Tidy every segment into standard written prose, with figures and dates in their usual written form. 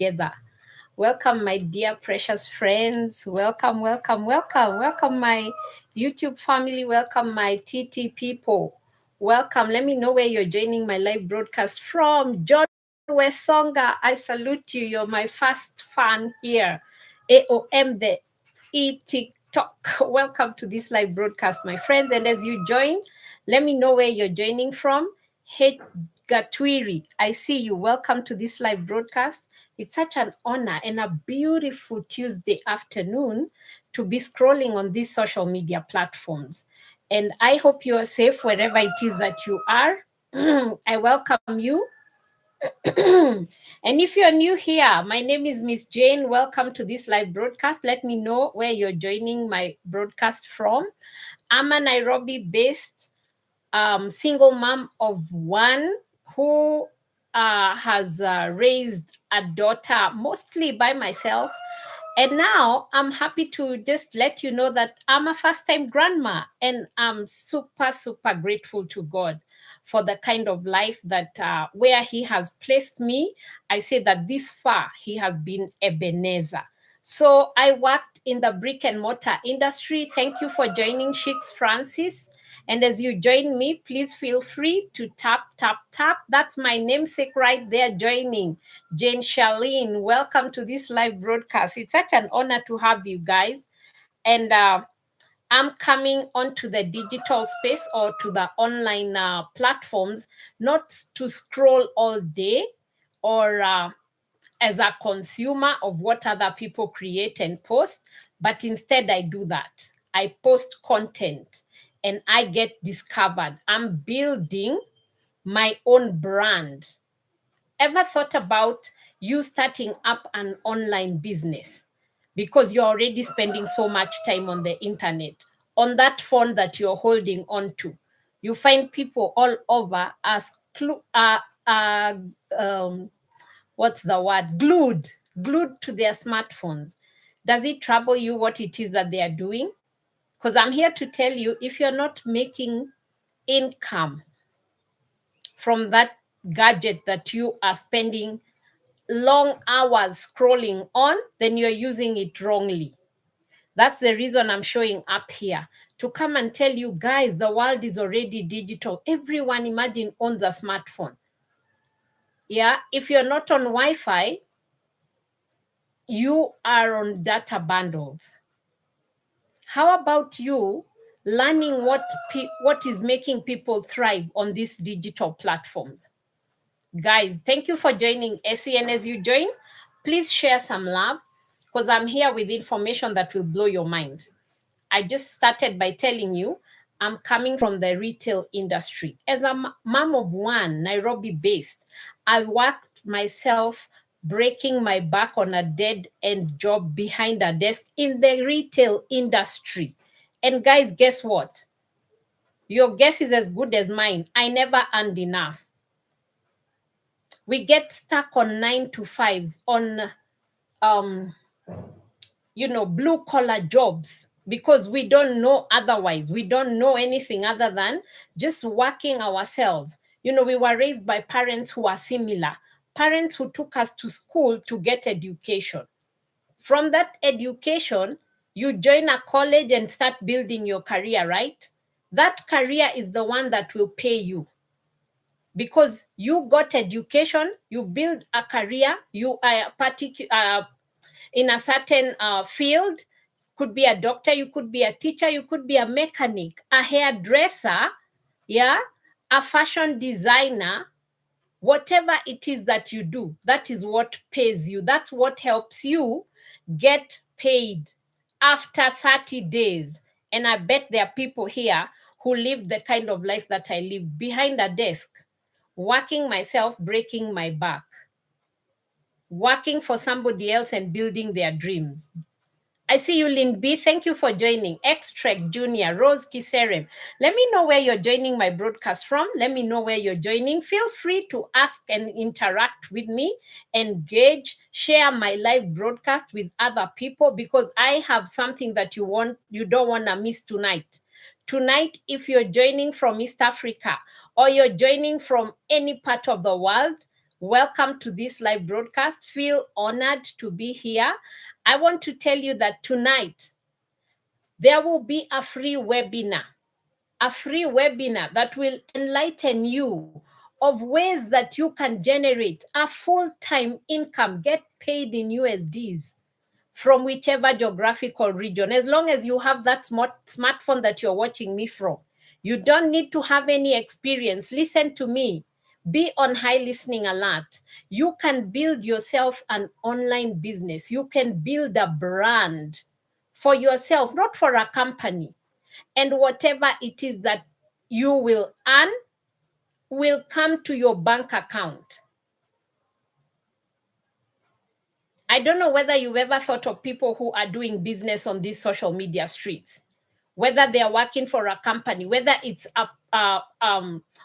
together. Welcome, my dear precious friends. Welcome, welcome, welcome. Welcome, my YouTube family. Welcome, my TT people. Welcome. Let me know where you're joining my live broadcast from. John Wesonga, I salute you. You're my first fan here. AOM, the TikTok. Welcome to this live broadcast, my friends. And as you join, let me know where you're joining from. Hey, Gatwiri, I see you. Welcome to this live broadcast. It's such an honor and a beautiful Tuesday afternoon to be scrolling on these social media platforms. And I hope you are safe wherever it is that you are. I welcome you. And if you're new here, my name is Miss Jane. Welcome to this live broadcast. Let me know where you're joining my broadcast from. I'm a Nairobi based single mom of one who has raised a daughter mostly by myself. And now I'm happy to just let you know that I'm a first time grandma and I'm super, super grateful to God for the kind of life that where He has placed me. I say that this far He has been Ebenezer. So I worked in the brick and mortar industry. Thank you for joining Sheiks Francis. And as you join me, please feel free to tap, tap, tap. That's my namesake right there joining. Jane Charlene, welcome to this live broadcast. It's such an honor to have you guys. And I'm coming onto the digital space or to the online platforms, not to scroll all day or as a consumer of what other people create and post, but instead I do that. I post content and I get discovered. I'm building my own brand. Ever thought about you starting up an online business because you're already spending so much time on the internet, on that phone that you're holding on to? You find people all over as what's the word? Glued to their smartphones. Does it trouble you what it is that they are doing? Because I'm here to tell you, if you're not making income from that gadget that you are spending long hours scrolling on, then you're using it wrongly. That's the reason I'm showing up here to come and tell you guys the world is already digital. Everyone, imagine, owns a smartphone. Yeah, if you're not on Wi-Fi, you are on data bundles. How about you learning what is making people thrive on these digital platforms? Guys, thank you for joining Essie. And as you join, please share some love because I'm here with information that will blow your mind. I just started by telling you I'm coming from the retail industry. As a mom of one, Nairobi based, I worked myself breaking my back on a dead end job behind a desk in the retail industry. And guys, guess what? Your guess is as good as mine. I never earned enough. We get stuck on 9 to 5s, on blue collar jobs because we don't know otherwise. We don't know anything other than just working ourselves. We were raised by parents who are similar, parents who took us to school to get education. From that education, you join a college and start building your career, right? That career is the one that will pay you because you got education, you build a career, you are in a certain field. Could be a doctor, you could be a teacher, you could be a mechanic, a hairdresser, yeah, a fashion designer. Whatever it is that you do, that is what pays you. That's what helps you get paid after 30 days. And I bet there are people here who live the kind of life that I live, behind a desk, working myself, breaking my back, working for somebody else and building their dreams. I see you, Lynn B. Thank you for joining. Extract Junior, Rose Kiserem. Let me know where you're joining my broadcast from. Let me know where you're joining. Feel free to ask and interact with me, engage, share my live broadcast with other people because I have something that you don't want to miss tonight. Tonight, if you're joining from East Africa or you're joining from any part of the world, Welcome to this live broadcast. Feel honored to be here. I want to tell you that tonight there will be a free webinar that will enlighten you of ways that you can generate a full-time income, get paid in USDs from whichever geographical region, as long as you have that smartphone that you're watching me from. You don't need to have any experience. Listen to me. Be on high listening alert. You can build yourself an online business. You can build a brand for yourself, not for a company. And whatever it is that you will earn will come to your bank account. I don't know whether you've ever thought of people who are doing business on these social media streets, whether they are working for a company, whether it's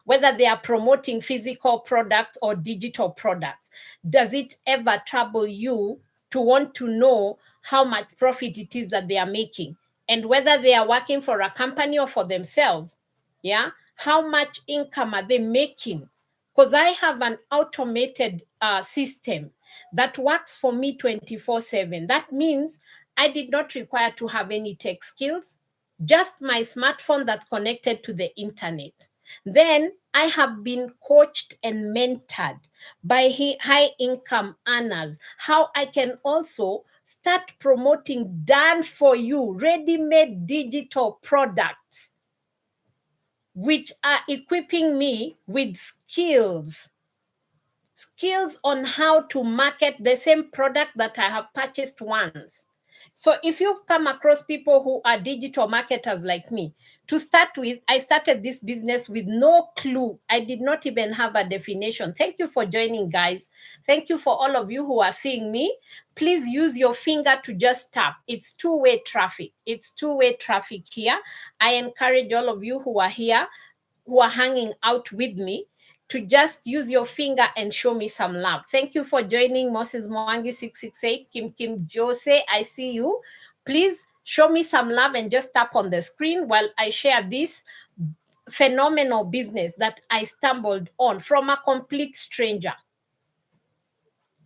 whether they are promoting physical products or digital products. Does it ever trouble you to want to know how much profit it is that they are making, and whether they are working for a company or for themselves? Yeah, how much income are they making? Because I have an automated system that works for me 24/7. That means I did not require to have any tech skills, just my smartphone that's connected to the internet. Then I have been coached and mentored by high income earners, how I can also start promoting done for you, ready made digital products, which are equipping me with skills on how to market the same product that I have purchased once. So if you've come across people who are digital marketers like me, to start with, I started this business with no clue. I did not even have a definition. Thank you for joining, guys. Thank you for all of you who are seeing me. Please use your finger to just tap. It's two-way traffic. It's two-way traffic here. I encourage all of you who are here, who are hanging out with me, to just use your finger and show me some love. Thank you for joining Moses Mwangi 668, Kim Jose, I see you. Please show me some love and just tap on the screen while I share this phenomenal business that I stumbled on from a complete stranger.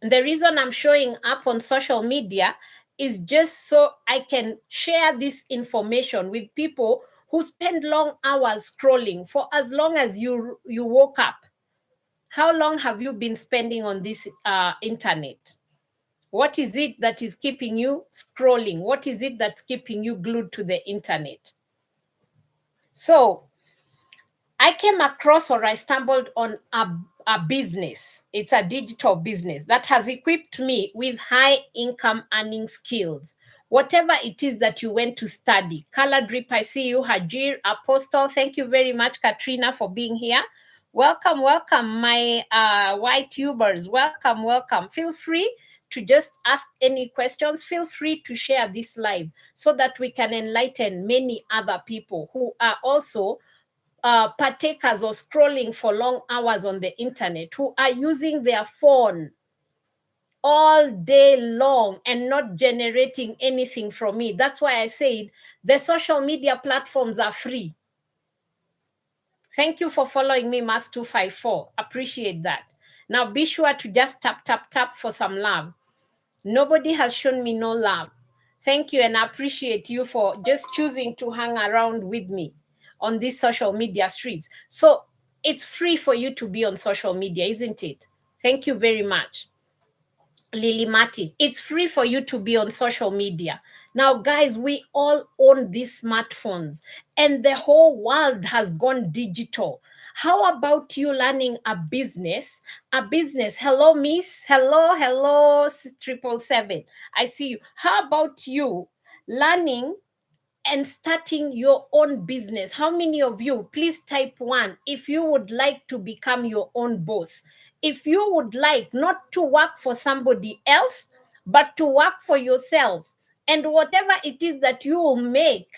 And the reason I'm showing up on social media is just so I can share this information with people who spend long hours scrolling for as long as you woke up. How long have you been spending on this internet? What is it that is keeping you scrolling? What is it that's keeping you glued to the internet? So I came across, or I stumbled on a business. It's a digital business that has equipped me with high income earning skills. Whatever it is that you went to study. Color Drip, I see you. Hajir, Apostle, thank you very much, Katrina, for being here. Welcome, welcome, my white tubers. Welcome, welcome. Feel free to just ask any questions. Feel free to share this live so that we can enlighten many other people who are also partakers or scrolling for long hours on the internet, who are using their phone all day long and not generating anything from me. That's why I said the social media platforms are free. Thank you for following me, Mas254. Appreciate that. Now be sure to just tap for some love. Nobody has shown me no love. Thank you, and I appreciate you for just choosing to hang around with me on these social media streets. So it's free for you to be on social media, isn't it? Thank you very much. Lily Martin, it's free for you to be on social media. Now, guys, we all own these smartphones and the whole world has gone digital. How about you learning a business? Hello, miss. Hello, 777. I see you. How about you learning and starting your own business? How many of you, please type 1 if you would like to become your own boss? If you would like not to work for somebody else, but to work for yourself, and whatever it is that you will make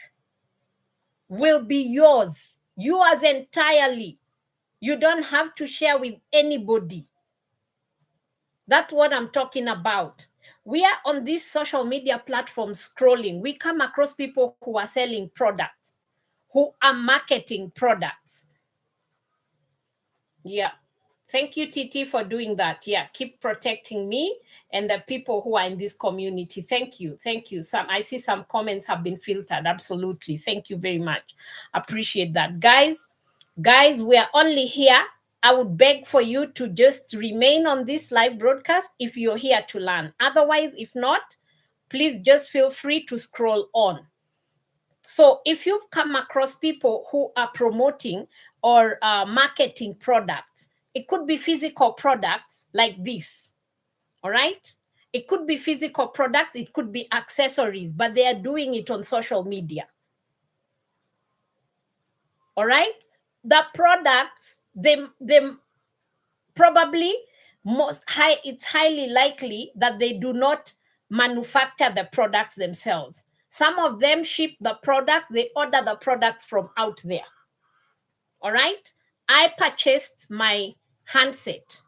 will be yours entirely. You don't have to share with anybody. That's what I'm talking about. We are on these social media platforms scrolling. We come across people who are selling products, who are marketing products. Yeah. Thank you, Titi, for doing that. Yeah, keep protecting me and the people who are in this community. Thank you. Thank you. I see some comments have been filtered. Absolutely. Thank you very much. Appreciate that. Guys, we are only here. I would beg for you to just remain on this live broadcast if you're here to learn. Otherwise, if not, please just feel free to scroll on. So if you've come across people who are promoting or marketing products, it could be physical products like this, all right? It could be physical products, it could be accessories, but they are doing it on social media, all right? The products, they probably it's highly likely that they do not manufacture the products themselves. Some of them ship the product, they order the products from out there. All right. I purchased my handset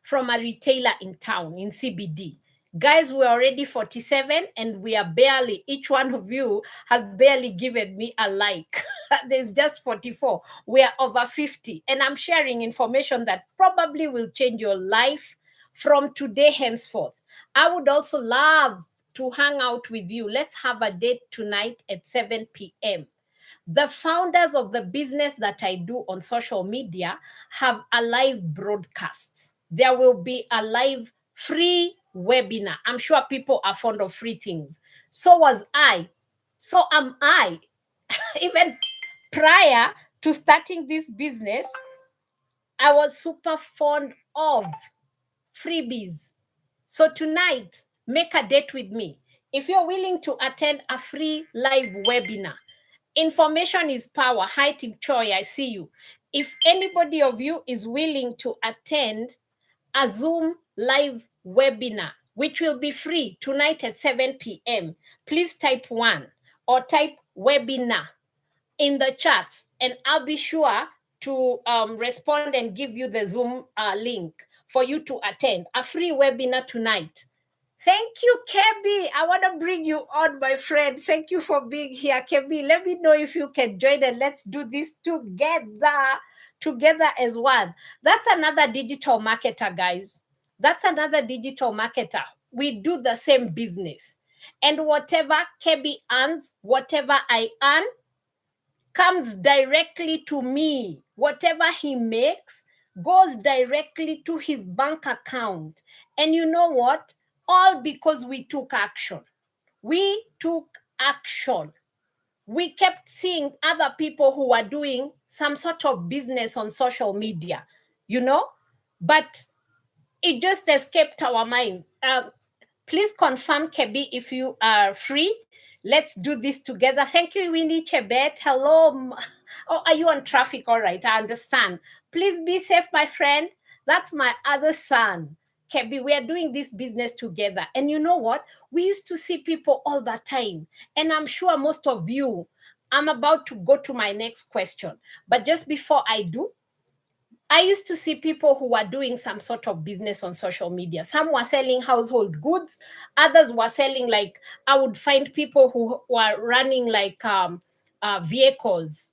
from a retailer in town in CBD. Guys, we're already 47 and we are barely, each one of you has barely given me a like. There's just 44. We are over 50. And I'm sharing information that probably will change your life from today henceforth. I would also love to hang out with you. Let's have a date tonight at 7 p.m. The founders of the business that I do on social media have a live broadcast. There will be a live free webinar. I'm sure people are fond of free things. So was I. So am I. Even prior to starting this business, I was super fond of freebies. So tonight, make a date with me. If you're willing to attend a free live webinar, information is power. Hi, Tim Choi, I see you. If anybody of you is willing to attend a Zoom live webinar, which will be free tonight at 7 p.m., please type 1 or type webinar in the chats, and I'll be sure to respond and give you the Zoom link for you to attend a free webinar tonight. Thank you, Kebi. I want to bring you on, my friend. Thank you for being here, Kebi. Let me know if you can join and let's do this together as one. That's another digital marketer, guys. That's another digital marketer. We do the same business. And whatever Kebi earns, whatever I earn, comes directly to me. Whatever he makes goes directly to his bank account. And you know what? All because we took action. We took action. We kept seeing other people who were doing some sort of business on social media, you know, but it just escaped our mind. Please confirm, Kebi, if you are free. Let's do this together. Thank you, Winnie Chebet. Hello. Oh, are you on traffic? All right, I understand. Please be safe, my friend. That's my other son. Kebi, we are doing this business together. And you know what? We used to see people all the time. And I'm sure most of you, I'm about to go to my next question. But just before I do, I used to see people who were doing some sort of business on social media. Some were selling household goods. Others were selling, like, I would find people who were running like vehicles.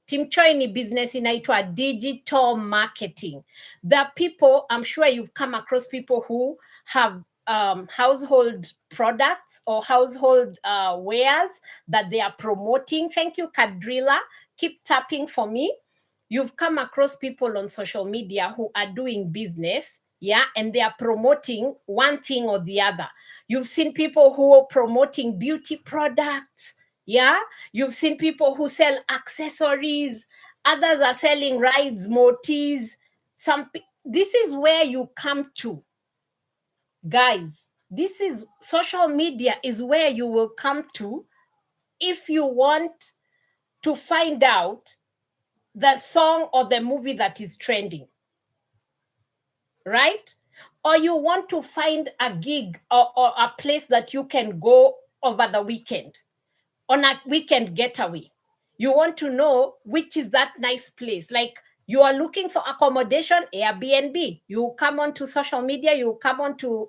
Tim Choi ni business inaitwa digital marketing. The people, I'm sure you've come across people who have household products or household wares that they are promoting. Thank you, Kadrila. Keep tapping for me. You've come across people on social media who are doing business, yeah, and they are promoting one thing or the other. You've seen people who are promoting beauty products, yeah. You've seen people who sell accessories. Others are selling rides, motis. This is where you come to, guys. This is social media is where you will come to if you want to find out the song or the movie that is trending, right? Or you want to find a gig or a place that you can go over the weekend, on a weekend getaway. You want to know which is that nice place. Like, you are looking for accommodation, Airbnb. You come onto social media, you come onto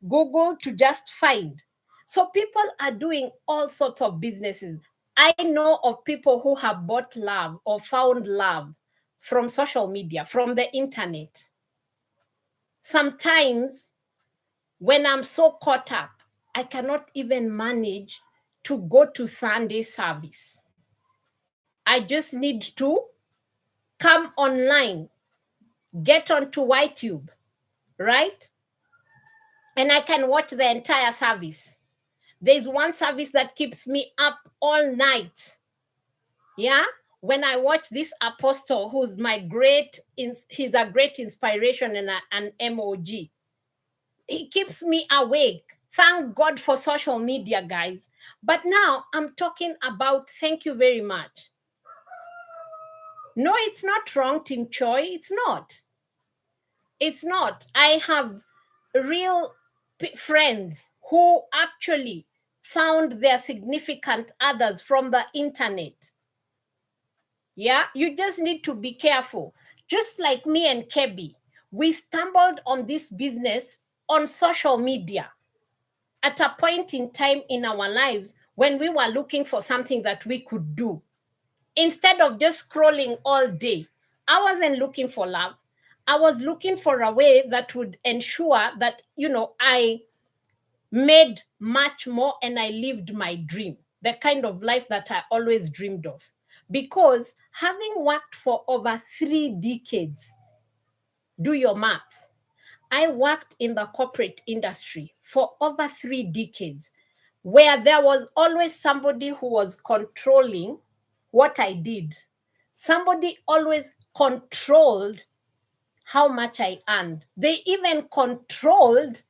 Google to just find. So people are doing all sorts of businesses. I know of people who have bought love or found love from social media, from the internet. Sometimes when I'm so caught up, I cannot even manage to go to Sunday service. I just need to come online, get onto YTube, right? And I can watch the entire service. There's one service that keeps me up all night. Yeah? When I watch this apostle who's he's a great inspiration and an MOG. He keeps me awake. Thank God for social media, guys. But now I'm talking about, thank you very much. No, it's not wrong, Team Choi. It's not. It's not. I have real friends who actually found their significant others from the internet. Yeah, you just need to be careful. Just like me and Kebi, we stumbled on this business on social media at a point in time in our lives when we were looking for something that we could do. Instead of just scrolling all day, I wasn't looking for love. I was looking for a way that would ensure that, I made much more and I lived my dream, the kind of life that I always dreamed of. Because having worked for over 3 decades, do your math. I worked in the corporate industry for over 3 decades, where there was always somebody who was controlling what I did. Somebody always controlled how much I earned. They even controlled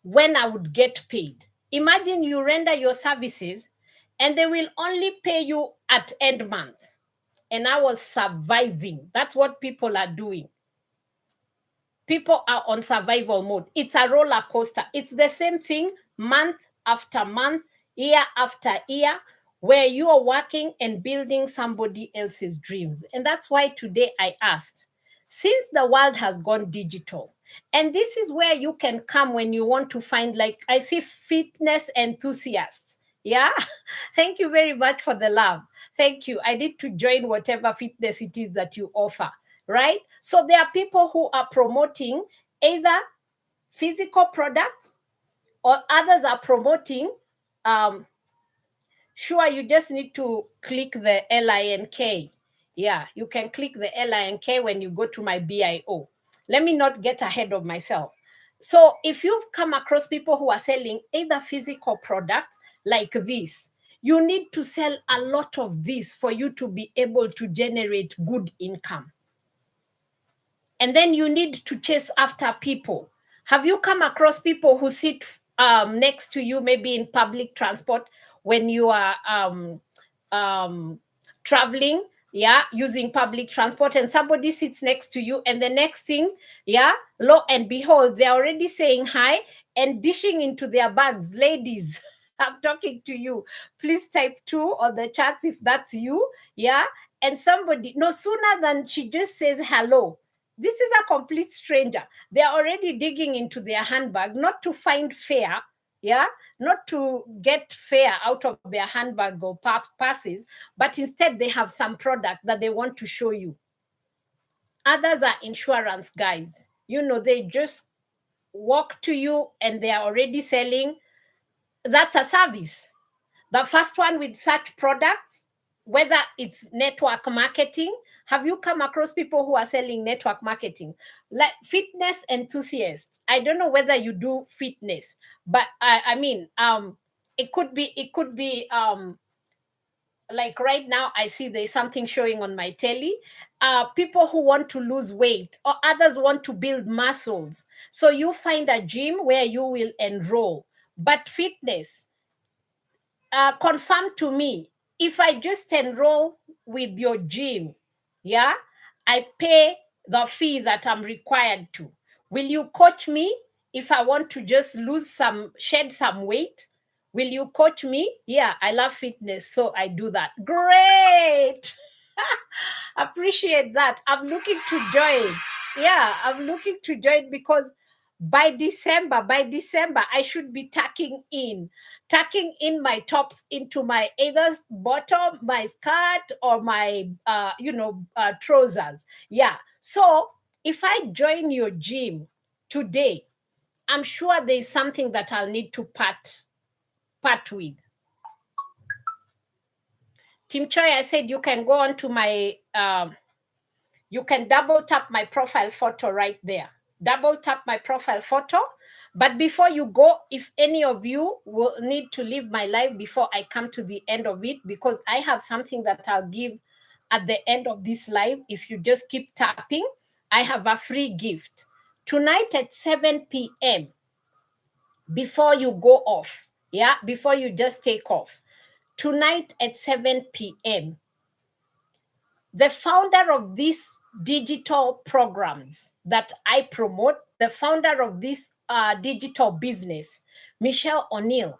when I would get paid. Imagine you render your services and they will only pay you at end month. And I was surviving. That's what people are doing. People are on survival mode. It's a roller coaster. It's the same thing month after month, year after year, where you are working and building somebody else's dreams. And that's why today I asked, since the world has gone digital, and this is where you can come when you want to find, like, I see fitness enthusiasts. Yeah. Thank you very much for the love. Thank you. I need to join whatever fitness it is that you offer, right? So there are people who are promoting either physical products or others are promoting, sure, you just need to click the LINK. Yeah, you can click the LINK when you go to my BIO. Let me not get ahead of myself. So if you've come across people who are selling either physical products like this, you need to sell a lot of this for you to be able to generate good income. And then you need to chase after people. Have you come across people who sit next to you, maybe in public transport when you are traveling, yeah, using public transport, and somebody sits next to you, and the next thing, yeah, lo and behold, they're already saying hi and dishing into their bags. Ladies, I'm talking to you. Please type 2 on the chat if that's you, yeah. And somebody, no sooner than she just says hello, this is a complete stranger. They're already digging into their handbag, not to find fare, yeah, not to get fare out of their handbag or passes, but instead they have some product that they want to show you. Others are insurance guys. They just walk to you and they are already selling. That's a service. The first one with such products, whether it's network marketing. Have you come across people who are selling network marketing? Like fitness enthusiasts. I don't know whether you do fitness, but it could be like right now I see there's something showing on my telly. People who want to lose weight or others want to build muscles. So you find a gym where you will enroll. But fitness, confirm to me, if I just enroll with your gym, yeah, I pay the fee that I'm required to. Will you coach me if I want to just shed some weight? Will you coach me? Yeah, I love fitness, so I do that. Great. Appreciate that. I'm looking to join. Yeah, I'm looking to join because By December, I should be tucking in my tops into my either bottom, my skirt, or my trousers. Yeah. So if I join your gym today, I'm sure there's something that I'll need to part with. Tim Choi, I said you can go on to my you can double tap my profile photo right there. Double tap my profile photo. But before you go, if any of you will need to leave my live before I come to the end of it, because I have something that I'll give at the end of this live. If you just keep tapping, I have a free gift. Tonight at 7 p.m., before you go off, yeah, before you just take off, tonight at 7 p.m., the founder of these digital programs that I promote, the founder of this digital business, Michelle O'Neill,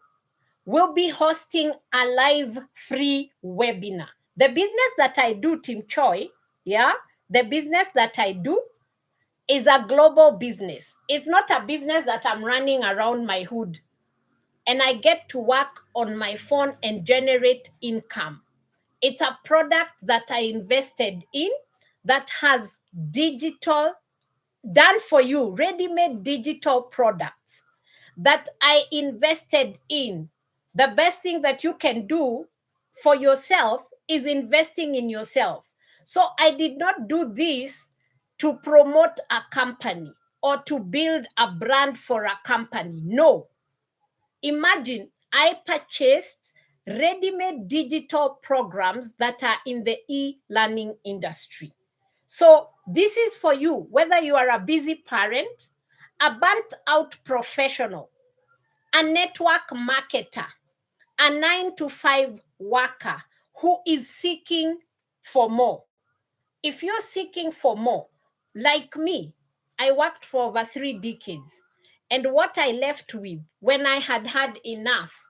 will be hosting a live free webinar. The business that I do, Tim Choi, yeah, the business that I do is a global business. It's not a business that I'm running around my hood and I get to work on my phone and generate income. It's a product that I invested in that has digital, done for you, ready-made digital products that I invested in. The best thing that you can do for yourself is investing in yourself. So I did not do this to promote a company or to build a brand for a company. No. Imagine I purchased ready-made digital programs that are in the e-learning industry. So this is for you, whether you are a busy parent, a burnt out professional, a network marketer, a 9-to-5 worker who is seeking for more. If you're seeking for more, like me, I worked for over 3 decades. And what I left with when I had had enough,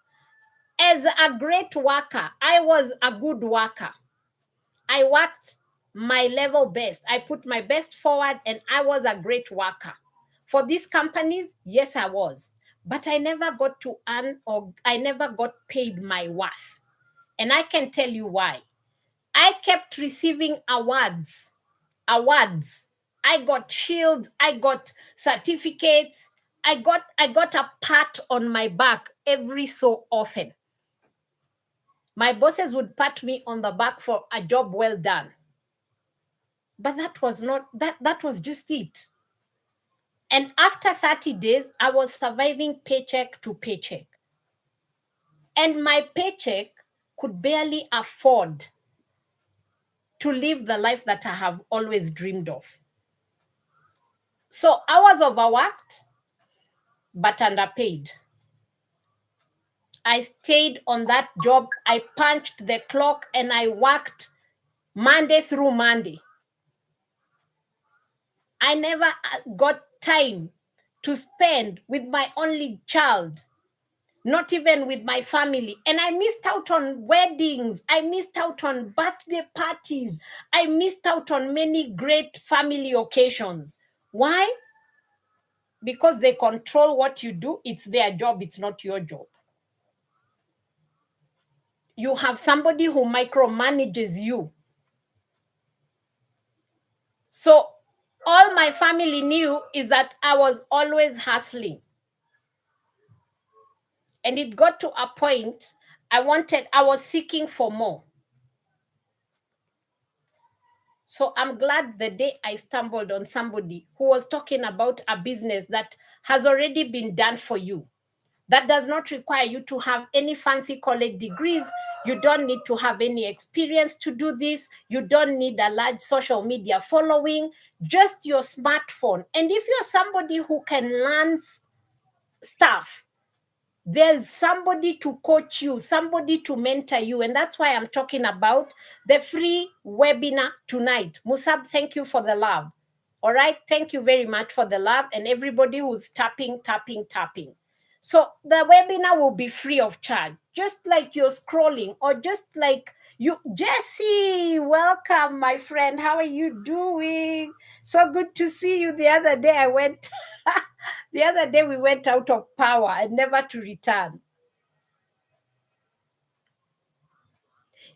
as a great worker, I was a good worker. I worked my level best. I put my best forward and I was a great worker. For these companies, yes, I was. But I never got to earn, or I never got paid my worth. And I can tell you why. I kept receiving awards. I got shields, I got certificates, I got a pat on my back every so often. My bosses would pat me on the back for a job well done. But that was just it. And after 30 days, I was surviving paycheck to paycheck. And my paycheck could barely afford to live the life that I have always dreamed of. So I was overworked, but underpaid. I stayed on that job. I punched the clock and I worked Monday through Monday. I never got time to spend with my only child, not even with my family. And I missed out on weddings. I missed out on birthday parties. I missed out on many great family occasions. Why? Because they control what you do. It's their job. It's not your job. You have somebody who micromanages you. So all my family knew is that I was always hustling. And it got to a point I was seeking for more. So I'm glad the day I stumbled on somebody who was talking about a business that has already been done for you. That does not require you to have any fancy college degrees. You don't need to have any experience to do this. You don't need a large social media following, just your smartphone. And if you're somebody who can learn stuff, there's somebody to coach you, somebody to mentor you. And that's why I'm talking about the free webinar tonight. Musab, thank you for the love. All right. Thank you very much for the love and everybody who's tapping. So the webinar will be free of charge, just like you're scrolling or just like Jessie, welcome, my friend. How are you doing? So good to see you. The other day we went out of power and never to return.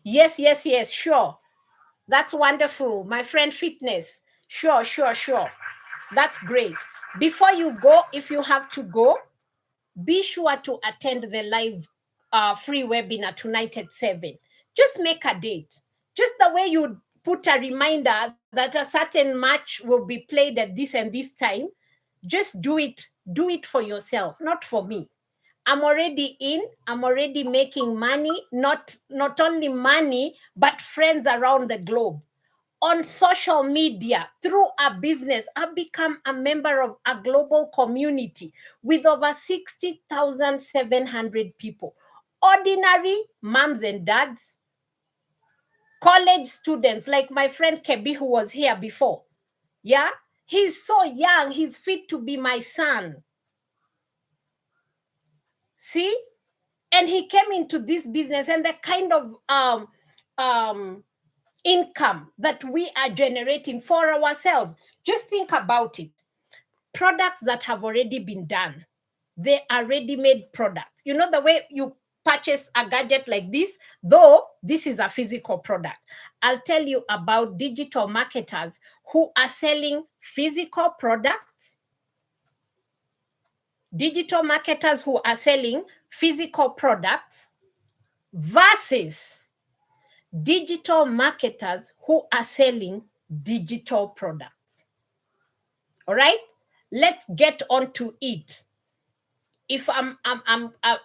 Yes, sure. That's wonderful. My friend Fitness. Sure. That's great. Before you go, if you have to go, be sure to attend the live free webinar tonight at 7. Just make a date. Just the way you put a reminder that a certain match will be played at this and this time, just do it. Do it for yourself, not for me. I'm already in. I'm already making money, not only money, but friends around the globe. On social media, through a business, I've become a member of a global community with over 60,700 people. Ordinary moms and dads, college students, like my friend Kebi, who was here before. Yeah, he's so young, he's fit to be my son. See? And he came into this business, and the kind of income that we are generating for ourselves. Just think about it. Products that have already been done. They are ready-made products. You know the way you purchase a gadget like this, though this is a physical product. I'll tell you about digital marketers who are selling physical products. Digital marketers who are selling physical products versus digital marketers who are selling digital products. All right, let's get on to it. If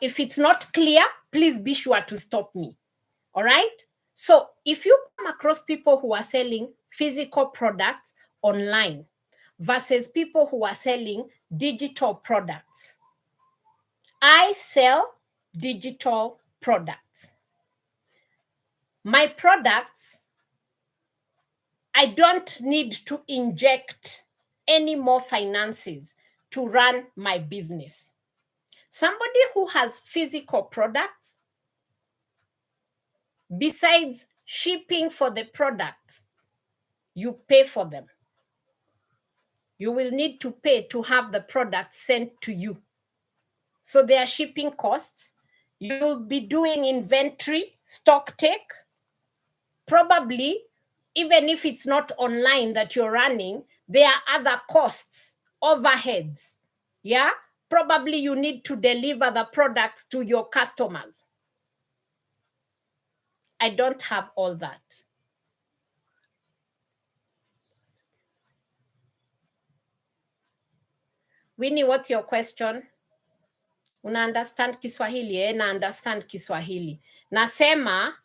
if it's not clear, please be sure to stop me. All right, so if you come across people who are selling physical products online versus people who are selling digital products, I sell digital products. My products, I don't need to inject any more finances to run my business. Somebody who has physical products, besides shipping for the products, you pay for them. You will need to pay to have the product sent to you. So there are shipping costs. You'll be doing inventory, stock take. Probably, even if it's not online that you're running, there are other costs, overheads. Yeah, probably you need to deliver the products to your customers. I don't have all that. Winnie, what's your question? Una understand Kiswahili? Na understand Kiswahili. Nasema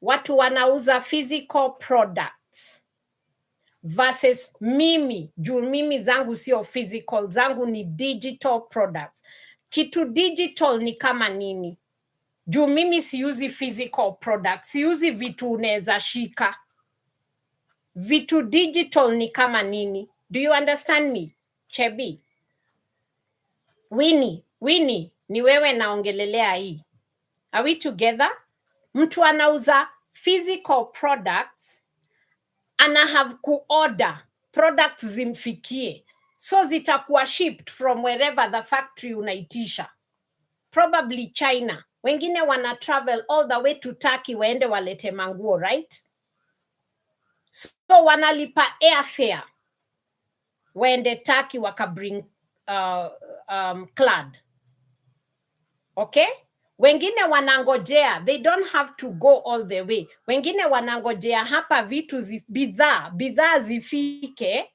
watu wanauza physical products versus mimi, juu mimi zangu sio physical, zangu ni digital products. Kitu digital ni kama nini? Juu mimi siuzi physical products, siuzi vitu unaweza shika. Vitu digital ni kama nini? Do you understand me, Chebi? Winnie, ni wewe naongelelea hii. Are we together? Mtu anauza physical products, ana have kuorder products zimfikie, so zitakuwa shipped from wherever the factory unaitisha, probably China. Wengine wana travel all the way to Turkey waende walete manguo, right? So wanalipa airfare waende Turkey wakabring clad. Okay? Wengine wanangojea, they don't have to go all the way. Wengine wanangojea hapa vitu bidhaa zifike,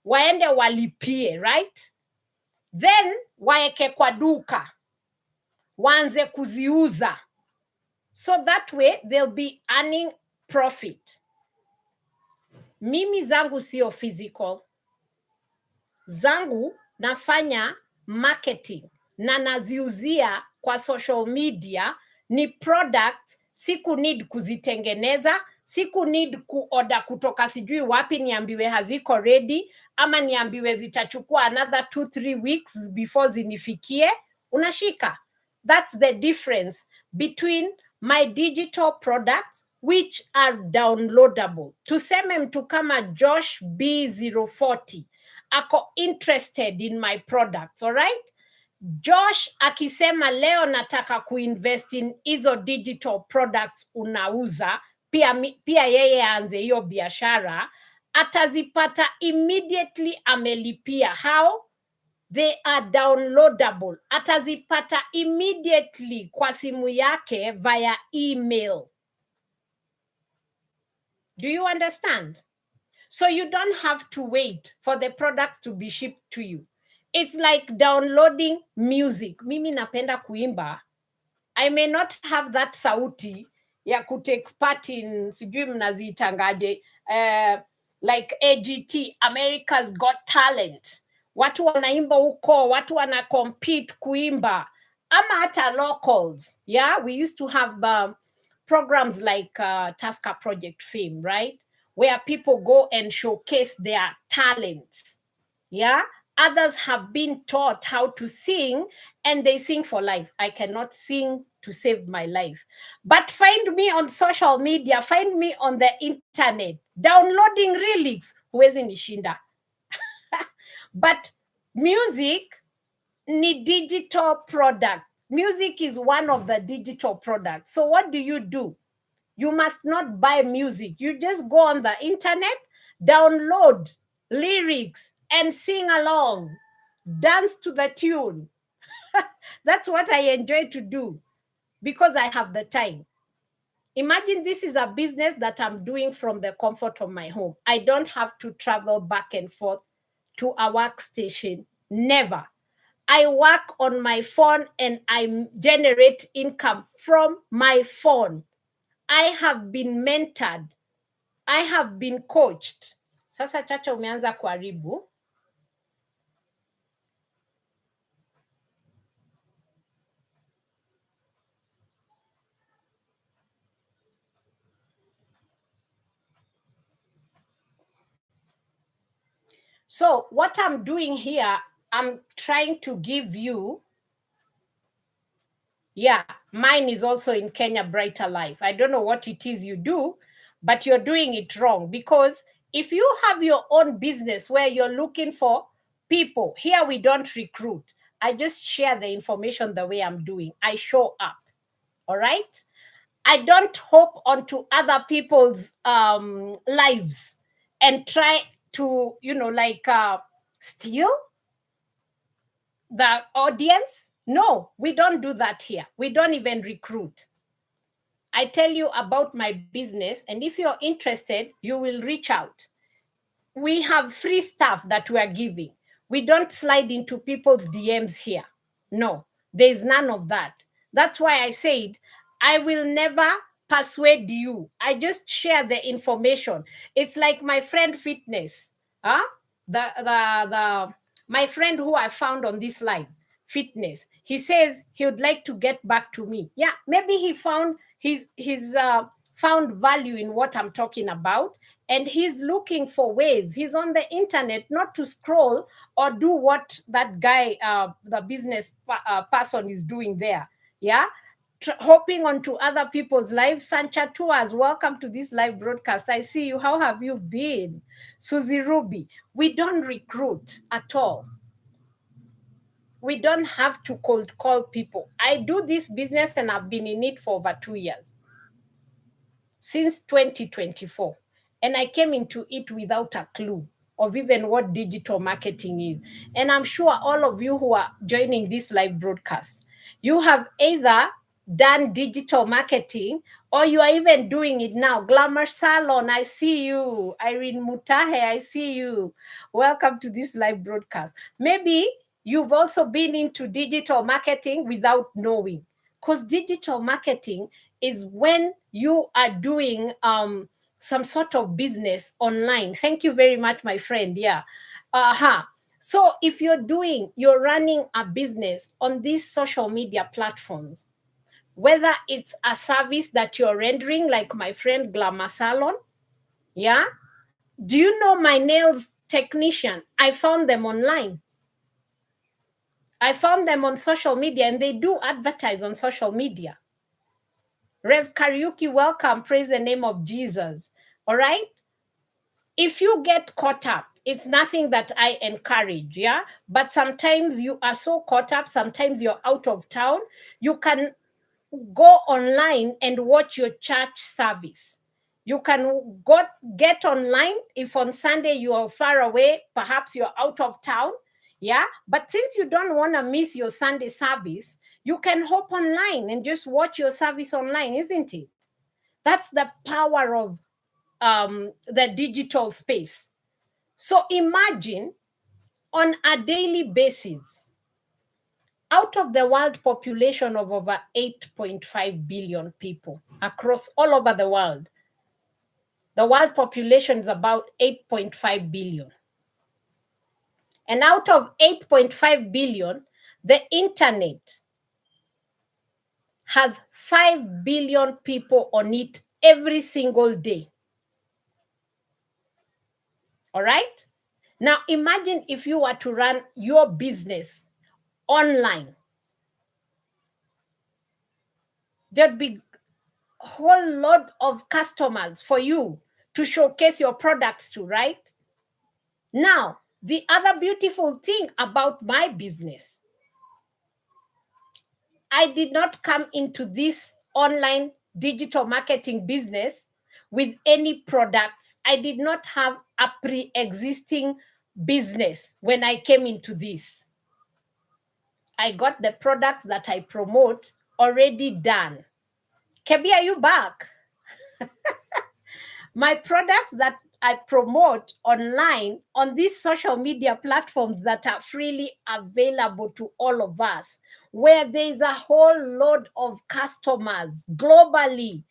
waende walipie, right? Then waeke kwa duka, waanze kuziuza. So that way they'll be earning profit. Mimi zangu sio physical. Zangu nafanya marketing na naziuzia kwa social media, ni product, siku need kuzitengeneza, siku need kuorder kutoka sijui wapi niambiwe haziko ready, ama niambiwe zitachukua another 2-3 weeks before zinifikie, unashika. That's the difference between my digital products which are downloadable. Tuseme mtu kama Josh B040 ako interested in my products, all right? Josh akisema leo nataka kuinvest in hizo digital products unauza, pia yeye aanze hiyo biashara, atazipata immediately amelipia. How? They are downloadable. Atazipata immediately kwa simu yake via email. Do you understand? So you don't have to wait for the products to be shipped to you. It's like downloading music. Mimi napenda kuimba. I may not have that sauti ya kutake part in, sijui mnaziitangaje, like AGT, America's Got Talent. Watu wanaimba huko, watu wana compete kuimba. Ama hata locals. Yeah, we used to have programs like Tasker Project Fame, right? Where people go and showcase their talents. Yeah, others have been taught how to sing and they sing for life. I cannot sing to save my life. But find me on social media, find me on the internet, downloading lyrics, huwezi nishinda. But music ni digital product. Music is one of the digital products. So what do? You must not buy music. You just go on the internet, download lyrics, and sing along. Dance to the tune. That's what I enjoy to do because I have the time. Imagine this is a business that I'm doing from the comfort of my home. I don't have to travel back and forth to a workstation. Never. I work on my phone and I generate income from my phone. I have been mentored. I have been coached. Sasa Chacha umeanza kuharibu. So what I'm doing here, I'm trying to give you, yeah, mine is also in Kenya Brighter Life. I don't know what it is you do, but you're doing it wrong, because if you have your own business where you're looking for people, here we don't recruit. I just share the information the way I'm doing. I show up. All right? I don't hop onto other people's lives and try to, steal the audience. No, we don't do that here. We don't even recruit. I tell you about my business, and if you're interested, you will reach out. We have free stuff that we are giving. We don't slide into people's DMs here. No, there's none of that. That's why I said I will never persuade you. I just share the information. It's like my friend Fitness. Huh? My friend who I found on this line, Fitness. He says he would like to get back to me. Yeah, maybe he found found value in what I'm talking about, and he's looking for ways. He's on the internet, not to scroll or do what that guy, the business person, is doing there. Yeah, hopping onto other people's lives. Sancha Tours, welcome to this live broadcast. I see you. How have you been? Susie Ruby, we don't recruit at all. We don't have to cold call people. I do this business and I've been in it for over 2 years. Since 2024. And I came into it without a clue of even what digital marketing is. And I'm sure all of you who are joining this live broadcast, you have either done digital marketing or you are even doing it now. Glamour Salon, I see you. Irene Mutahe, I see you. Welcome to this live broadcast. Maybe you've also been into digital marketing without knowing, because digital marketing is when you are doing some sort of business online. Thank you very much, my friend. Yeah. So if you're running a business on these social media platforms, whether it's a service that you're rendering, like my friend Glamour Salon, yeah. Do you know my nails technician? I found them online. I found them on social media, and they do advertise on social media. Rev Karaoke, welcome. Praise the name of Jesus. All right. If you get caught up, it's nothing that I encourage, yeah? But sometimes you are so caught up, sometimes you're out of town, you can go online and watch your church service. You can get online if on Sunday you are far away, perhaps you're out of town, yeah? But since you don't want to miss your Sunday service, you can hop online and just watch your service online, isn't it? That's the power of the digital space. So imagine on a daily basis, out of the world population of over 8.5 billion people across all over the world population is about 8.5 billion. And out of 8.5 billion, the internet has 5 billion people on it every single day. All right? Now imagine if you were to run your business online. There'd be a whole lot of customers for you to showcase your products to, right? Now, the other beautiful thing about my business, I did not come into this online digital marketing business with any products. I did not have a pre-existing business when I came into this. I got the products that I promote already done. Kebi, are you back? My products that I promote online on these social media platforms that are freely available to all of us, where there's a whole load of customers globally,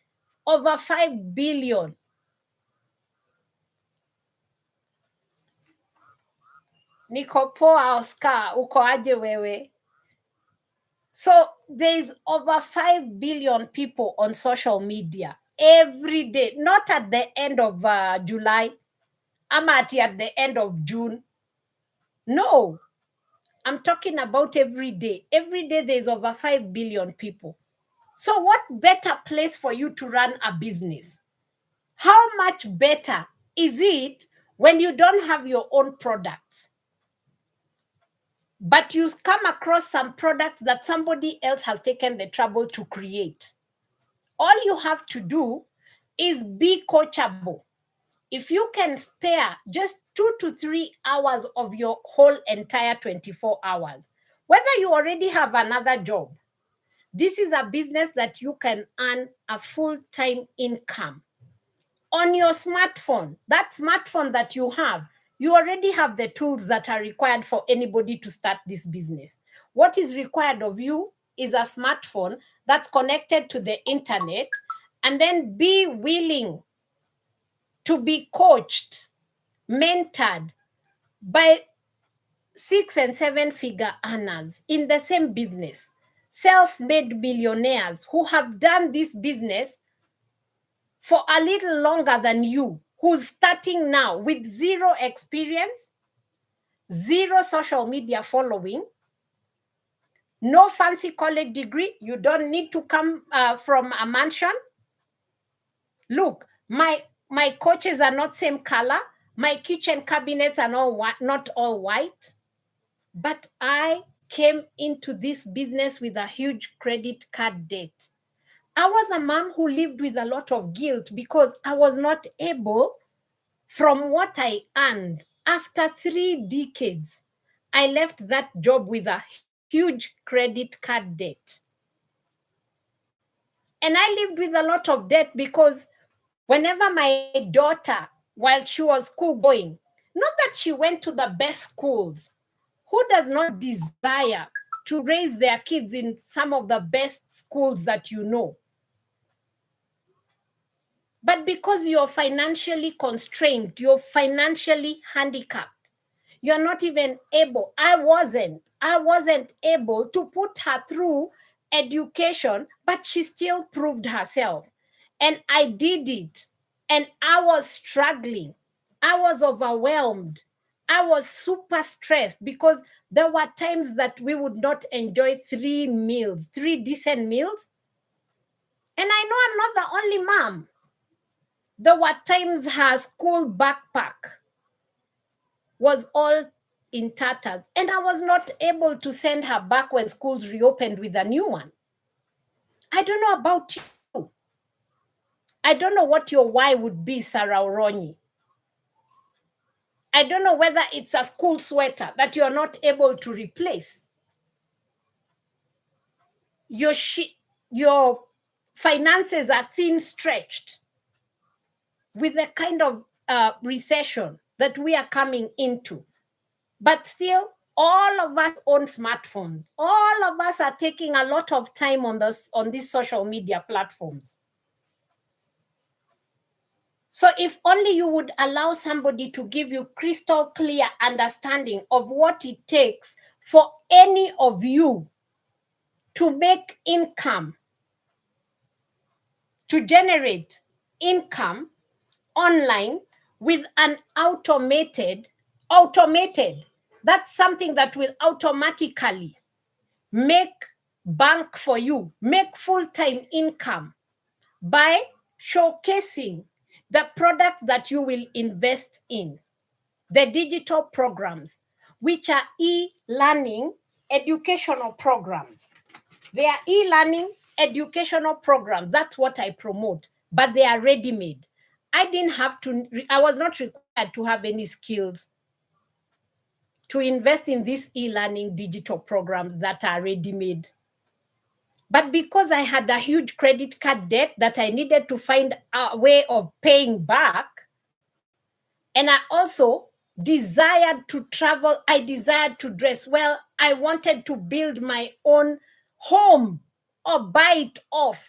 over 5 billion. Niko poa Oscar, uko aje wewe? So there's over 5 billion people on social media every day, not at the end of July, I'm at the end of June. No, I'm talking about every day. Every day there's over 5 billion people. So what better place for you to run a business? How much better is it when you don't have your own products, but you come across some products that somebody else has taken the trouble to create? All you have to do is be coachable. If you can spare just 2 to 3 hours of your whole entire 24 hours, whether you already have another job, this is a business that you can earn a full-time income on your smartphone. That smartphone that you have, you already have the tools that are required for anybody to start this business. What is required of you is a smartphone that's connected to the internet, and then be willing to be coached, mentored by 6 and 7 figure earners in the same business, self-made millionaires who have done this business for a little longer than you, who's starting now with zero experience, zero social media following, no fancy college degree. You don't need to come from a mansion. Look, my couches are not same color. My kitchen cabinets are not all white. But I came into this business with a huge credit card debt. I was a mom who lived with a lot of guilt because I was not able, from what I earned after 3 decades, I left that job with a huge credit card debt. And I lived with a lot of debt because whenever my daughter, while she was school going, not that she went to the best schools, who does not desire to raise their kids in some of the best schools that you know? But because you're financially constrained, you're financially handicapped, you're not even able. I wasn't able to put her through education, but she still proved herself. And I did it. And I was struggling. I was overwhelmed. I was super stressed because there were times that we would not enjoy 3 meals, 3 decent meals. And I know I'm not the only mom. There were times her school backpack was all in tatters, and I was not able to send her back when schools reopened with a new one. I don't know about you. I don't know what your why would be, Sarah Oronyi. I don't know whether it's a school sweater that you're not able to replace. Your finances are thin stretched with the kind of recession that we are coming into. But still, all of us own smartphones. All of us are taking a lot of time on these social media platforms. So if only you would allow somebody to give you crystal clear understanding of what it takes for any of you to make income, to generate income online with an automated, that's something that will automatically make bank for you, make full-time income by showcasing the product that you will invest in, the digital programs, which are e-learning educational programs. They are e-learning educational programs. That's what I promote, but they are ready-made. I was not required to have any skills to invest in these e-learning digital programs that are ready-made. But because I had a huge credit card debt that I needed to find a way of paying back, and I also desired to travel, I desired to dress well, I wanted to build my own home or buy it off.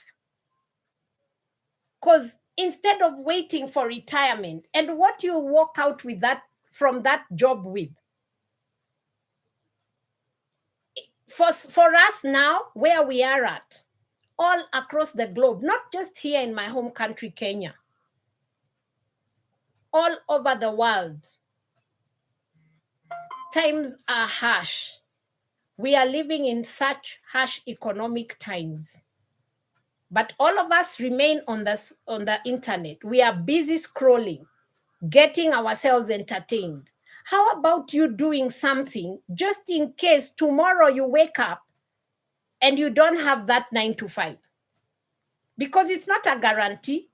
Because instead of waiting for retirement, and what you walk out with that from that job with, for us now, where we are at, all across the globe, not just here in my home country, Kenya, all over the world, times are harsh. We are living in such harsh economic times. But all of us remain on the internet. We are busy scrolling, getting ourselves entertained. How about you doing something just in case tomorrow you wake up and you don't have that 9 to 5? Because it's not a guarantee.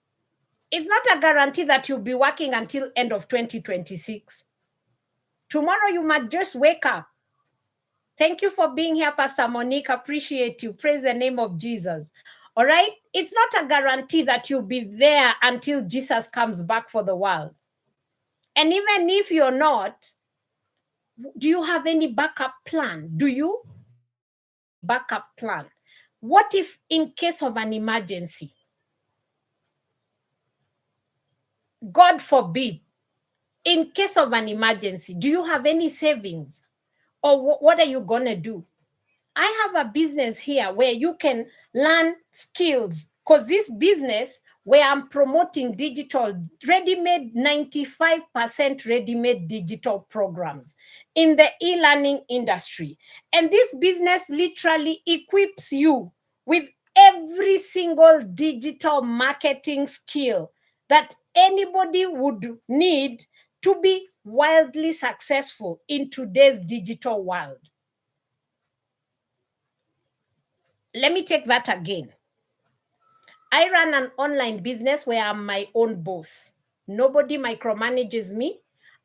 It's not a guarantee that you'll be working until end of 2026. Tomorrow you might just wake up. Thank you for being here, Pastor Monique. Appreciate you. Praise the name of Jesus. All right? It's not a guarantee that you'll be there until Jesus comes back for the world. And even if you're not, do you have any backup plan? Do you? Backup plan. What if in case of an emergency? God forbid, in case of an emergency, do you have any savings? Or what are you going to do? I have a business here where you can learn skills, because this business where I'm promoting digital, ready-made, 95% ready-made digital programs in the e-learning industry. And this business literally equips you with every single digital marketing skill that anybody would need to be wildly successful in today's digital world. Let me take that again. I run an online business where I'm my own boss. Nobody micromanages me.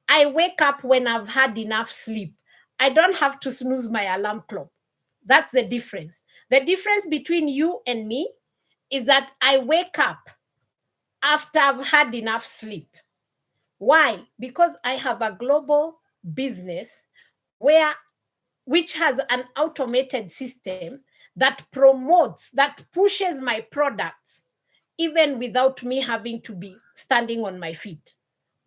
I wake up when I've had enough sleep. I don't have to snooze my alarm clock. That's the difference. The difference between you and me is that I wake up after I've had enough sleep. Why? Because I have a global business which has an automated system that promotes, that pushes my products, even without me having to be standing on my feet,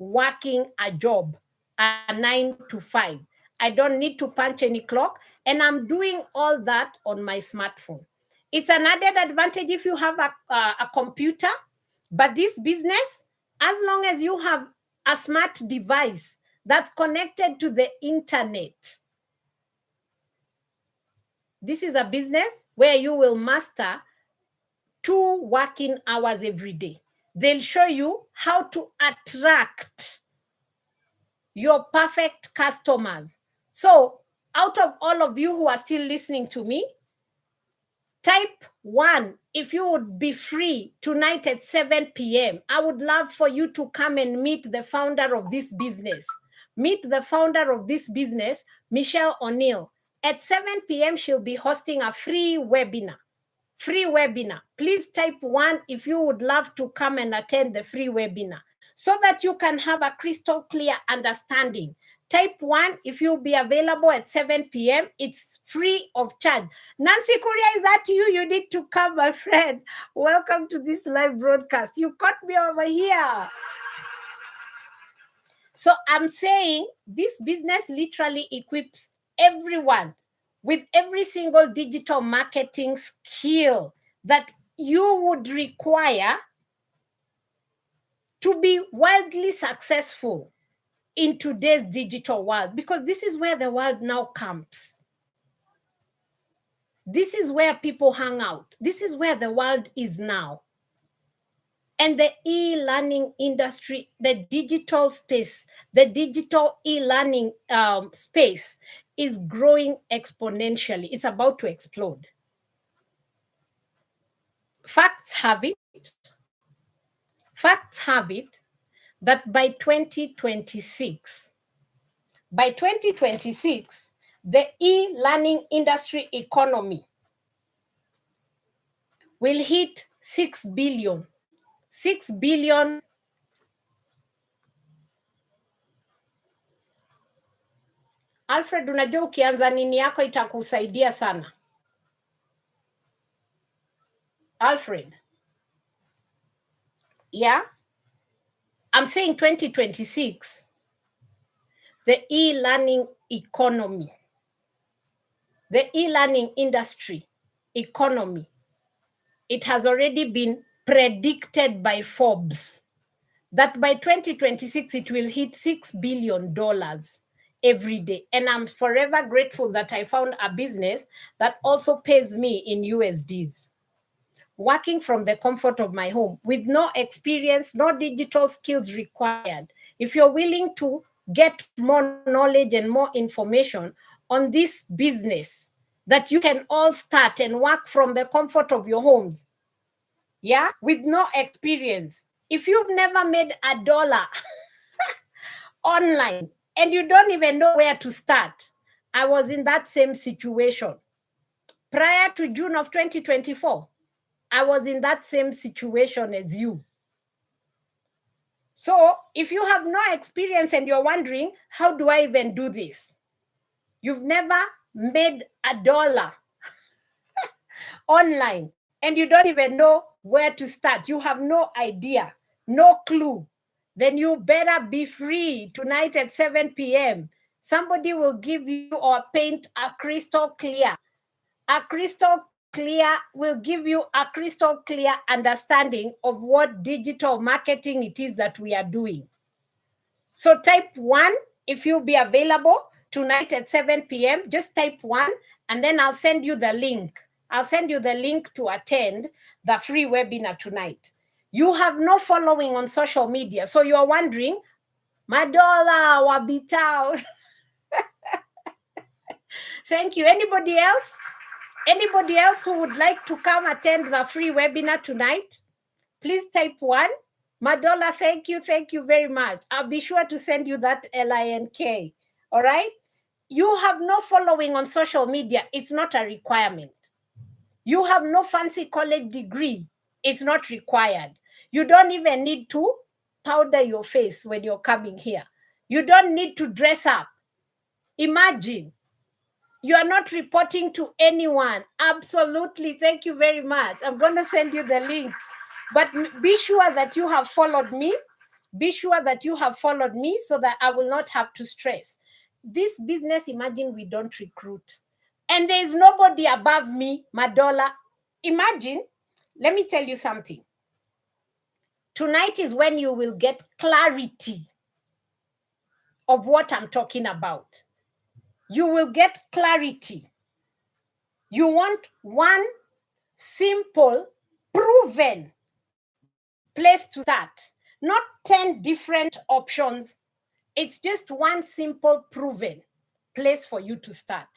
working a job, a 9 to 5. I don't need to punch any clock, and I'm doing all that on my smartphone. It's an added advantage if you have a computer, but this business, as long as you have a smart device that's connected to the internet, this is a business where you will master 2 working hours every day. They'll show you how to attract your perfect customers. So out of all of you who are still listening to me, type 1 if you would be free tonight at 7 p.m. I would love for you to come and meet the founder of this business. Meet the founder of this business, Michelle O'Neill. At 7 p.m., she'll be hosting a free webinar. Free webinar. Please type 1 if you would love to come and attend the free webinar so that you can have a crystal clear understanding. Type 1 if you'll be available at 7 p.m. It's free of charge. Nancy Kuria, is that you? You need to come, my friend. Welcome to this live broadcast. You caught me over here. So I'm saying this business literally equips everyone with every single digital marketing skill that you would require to be wildly successful in today's digital world, because this is where the world now camps. This is where people hang out. This is where the world is now. And the e-learning industry, the digital space, the digital e-learning space is growing exponentially. It's about to explode. Facts have it that by 2026, the e-learning industry economy will hit 6 billion. 6 billion. Alfred, unajua ukianza nini yako itakusaidia sana. Alfred. Yeah? I'm saying 2026, the e-learning economy, the e-learning industry economy, it has already been predicted by Forbes that by 2026, it will hit $6 billion every day. And I'm forever grateful that I found a business that also pays me in USDs. Working from the comfort of my home with no experience, no digital skills required. If you're willing to get more knowledge and more information on this business that you can all start and work from the comfort of your homes, yeah, with no experience. If you've never made $1 online and you don't even know where to start, I was in that same situation. Prior to June of 2024, I was in that same situation as you. So if you have no experience and you're wondering, how do I even do this? You've never made $1 online and you don't even know where to start. You have no idea, no clue. Then you better be free tonight at 7 p.m. Somebody will give you or paint a crystal clear. A crystal clear will give you a crystal clear understanding of what digital marketing it is that we are doing. So type 1 if you'll be available tonight at 7 p.m. Just type 1 and then I'll send you the link. I'll send you the link to attend the free webinar tonight. You have no following on social media, so you're wondering, Madola wabitao. Thank you. Anybody else? Anybody else who would like to come attend the free webinar tonight? Please type 1. Madola, thank you very much. I'll be sure to send you that link. All right? You have no following on social media. It's not a requirement. You have no fancy college degree. It's not required. You don't even need to powder your face when you're coming here. You don't need to dress up. Imagine. You are not reporting to anyone. Absolutely. Thank you very much. I'm going to send you the link. But be sure that you have followed me. Be sure that you have followed me so that I will not have to stress. This business, imagine we don't recruit. And there is nobody above me, Madola. Imagine, let me tell you something. Tonight is when you will get clarity of what I'm talking about. You will get clarity. You want one simple proven place to start, not 10 different options. It's just one simple proven place for you to start.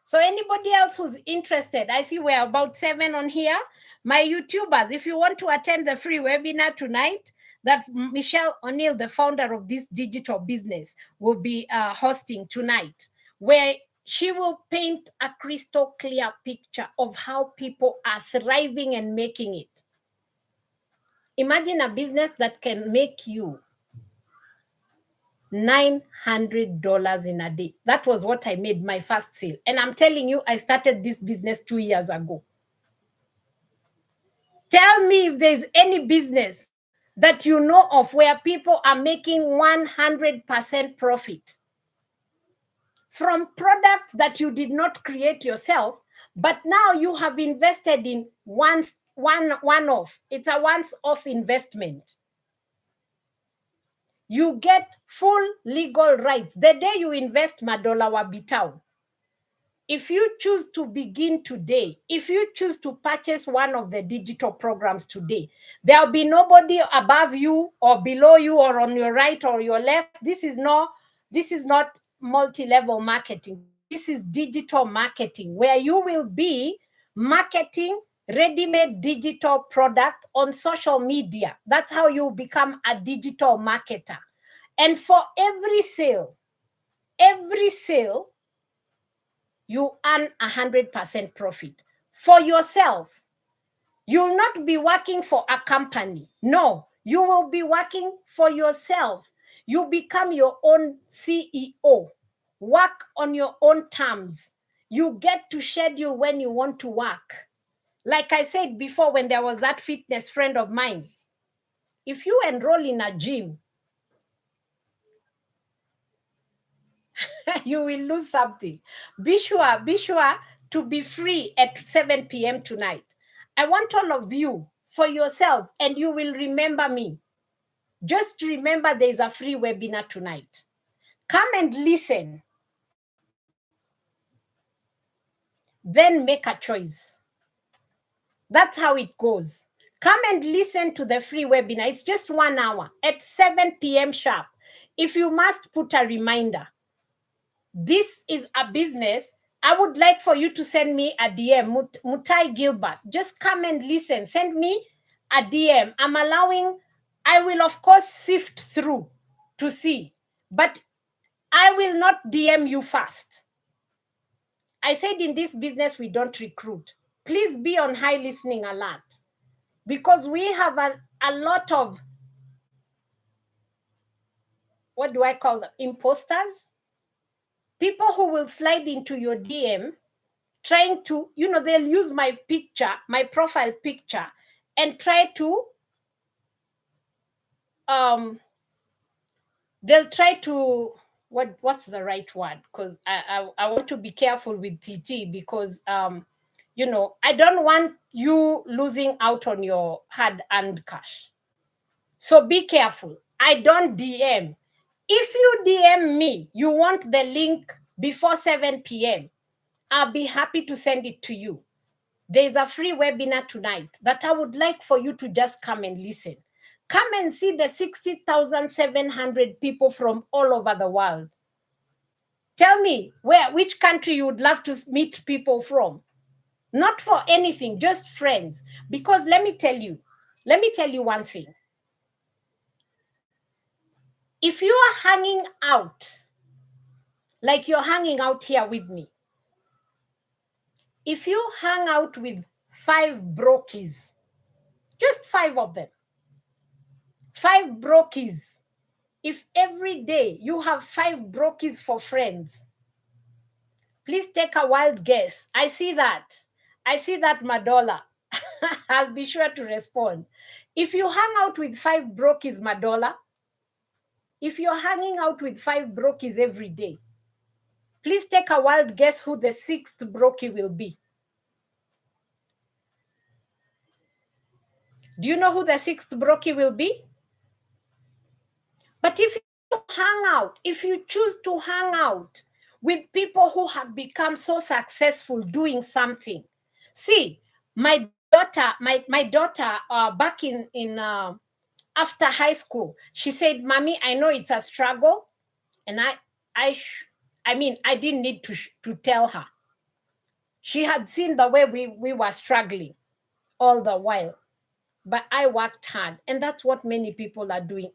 So anybody else who's interested, I see we're about 7 on here. My YouTubers, if you want to attend the free webinar tonight that Michelle O'Neill, the founder of this digital business, will be hosting tonight, where she will paint a crystal clear picture of how people are thriving and making it. Imagine a business that can make you $900 in a day. That was what I made my first sale. And I'm telling you, I started this business 2 years ago. Tell me if there's any business that you know of where people are making 100% profit from products that you did not create yourself, but now you have invested in one-off. It's a once-off investment. You get full legal rights. The day you invest, Madola Wabitown, if you choose to begin today, if you choose to purchase one of the digital programs today, there'll be nobody above you or below you or on your right or your left. This is not multi-level marketing. This is digital marketing, where you will be marketing ready-made digital product on social media. That's how you become a digital marketer. And for every sale, you earn 100% profit for yourself. You'll not be working for a company. No, you will be working for yourself. You become your own CEO. Work on your own terms. You get to schedule when you want to work. Like I said before, when there was that fitness friend of mine, if you enroll in a gym, you will lose something. Be sure to be free at 7 p.m. tonight. I want all of you for yourselves, and you will remember me. Just remember there's a free webinar tonight. Come and listen. Then make a choice. That's how it goes. Come and listen to the free webinar. It's just 1 hour at 7 p.m. sharp. If you must put a reminder, this is a business. I would like for you to send me a DM, Mutai Gilbert. Just come and listen. Send me a DM. I will, of course, sift through to see, but I will not DM you first. I said in this business, we don't recruit. Please be on high listening alert, because we have a lot of, what do I call them? Imposters. People who will slide into your DM trying to, they'll use my picture, my profile picture, and try to, they'll try to, what's the right word? Because I want to be careful with TT, because, I don't want you losing out on your hard-earned cash. So be careful. I don't DM. If you DM me, you want the link before 7 p.m., I'll be happy to send it to you. There's a free webinar tonight that I would like for you to just come and listen. Come and see the 60,700 people from all over the world. Tell me which country you would love to meet people from. Not for anything, just friends. Because let me tell you one thing. If you are hanging out, like you're hanging out here with me, if you hang out with 5 brokies, just 5 of them, 5 brokies, if every day you have 5 brokies for friends, please take a wild guess. I see that, Madola. I'll be sure to respond. If you hang out with 5 brokies, Madola, if you're hanging out with 5 brokies every day, please take a wild guess who the 6th brokie will be. Do you know who the 6th brokie will be? But if you hang out, if you choose to hang out with people who have become so successful doing something, see, my my daughter back in after high school, she said, "Mommy, I know it's a struggle," and I mean, I didn't need to tell her. She had seen the way we were struggling all the while, but I worked hard, and that's what many people are doing.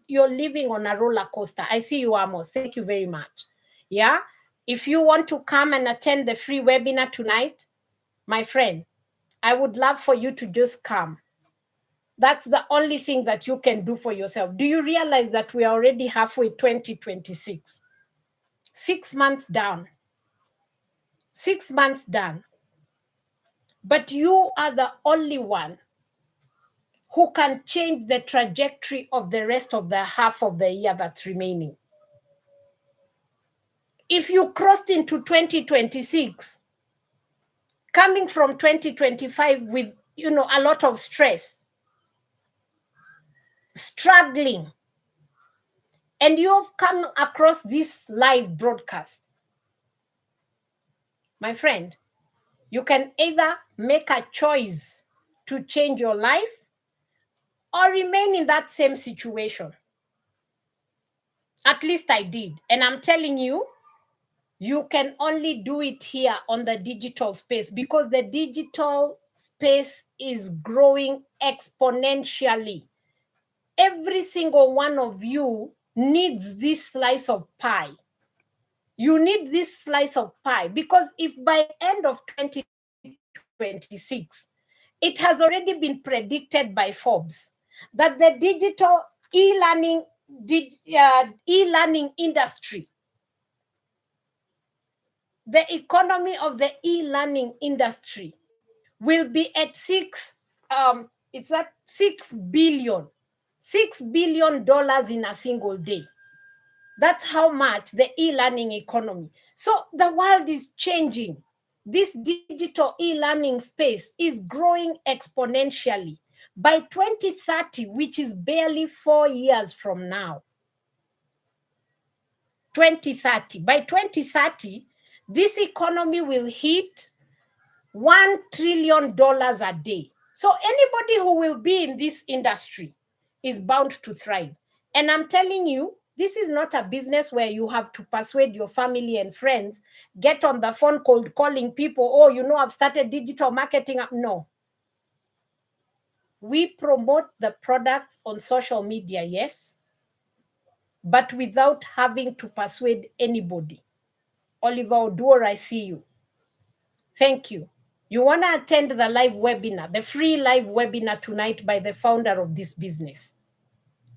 You're living on a roller coaster. I see you, Amos. Thank you very much. Yeah, if you want to come and attend the free webinar tonight, my friend, I would love for you to just come. That's the only thing that you can do for yourself. Do you realize that we are already halfway 2026? 6 months down. 6 months done. But you are the only one who can change the trajectory of the rest of the half of the year that's remaining. If you crossed into 2026, coming from 2025 with, a lot of stress, struggling, and you've come across this live broadcast, my friend, you can either make a choice to change your life or remain in that same situation. At least I did. And I'm telling you, you can only do it here on the digital space, because the digital space is growing exponentially. Every single one of you needs this slice of pie. You need this slice of pie, because if by end of 2026, it has already been predicted by Forbes that the digital e-learning industry, the economy of the e-learning industry will be at $6 billion in a single day. That's how much the e-learning economy. So the world is changing. This digital e-learning space is growing exponentially. By 2030, which is barely 4 years from now, 2030, by 2030, this economy will hit $1 trillion a day. So anybody who will be in this industry is bound to thrive. And I'm telling you, this is not a business where you have to persuade your family and friends, get on the phone cold calling people, oh, I've started digital marketing. No. We promote the products on social media, yes, but without having to persuade anybody. Oliver Oduor, I see you. Thank you. You want to attend the live webinar, the free live webinar tonight by the founder of this business.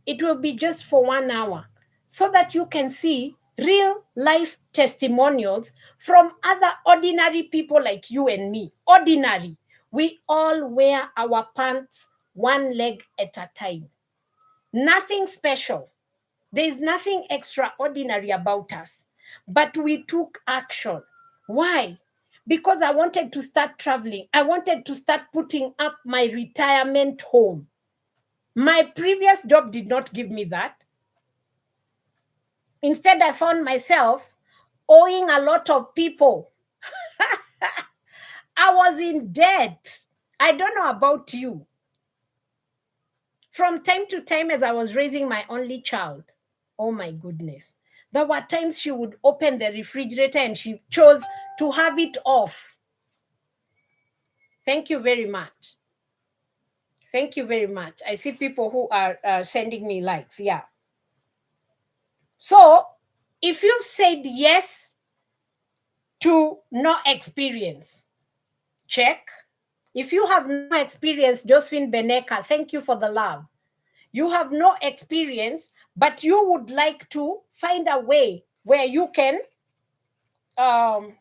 It will be just for 1 hour, so that you can see real life testimonials from other ordinary people like you and me. Ordinary. We all wear our pants one leg at a time. Nothing special. There is nothing extraordinary about us, but we took action. Why? Because I wanted to start traveling. I wanted to start putting up my retirement home. My previous job did not give me that. Instead, I found myself owing a lot of people. I was in debt. I don't know about you. From time to time, as I was raising my only child, oh my goodness, there were times she would open the refrigerator and she chose to have it off. Thank you very much. Thank you very much. I see people who are sending me likes. Yeah. So if you've said yes to no experience, check. If you have no experience, Josephine Beneka, thank you for the love. You have no experience, but you would like to find a way where you can earn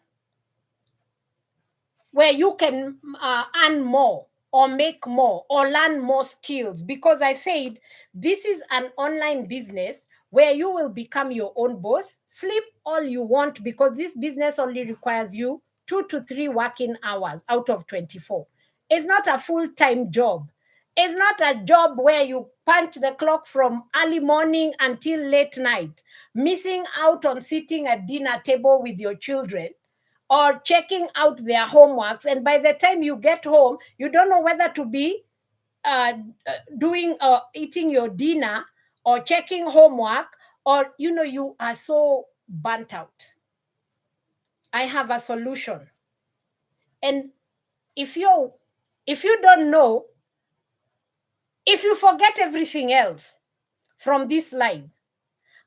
more or make more or learn more skills. Because I said this is an online business where you will become your own boss. Sleep all you want, because this business only requires you 2 to 3 working hours out of 24. It's not a full-time job. It's not a job where you punch the clock from early morning until late night, missing out on sitting at dinner table with your children, or checking out their homeworks. And by the time you get home, you don't know whether to be eating your dinner or checking homework, or you are so burnt out. I have a solution. And if you don't know, if you forget everything else from this life,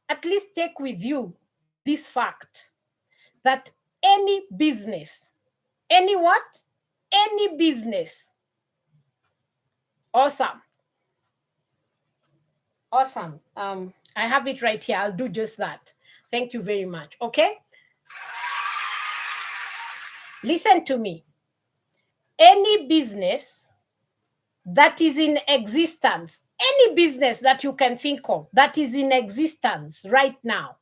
at least take with you this fact that any business, any what? Any business. Awesome. Awesome. I have it right here. I'll do just that. Thank you very much. Okay? Listen to me. Any business that is in existence, any business that you can think of that is in existence right now,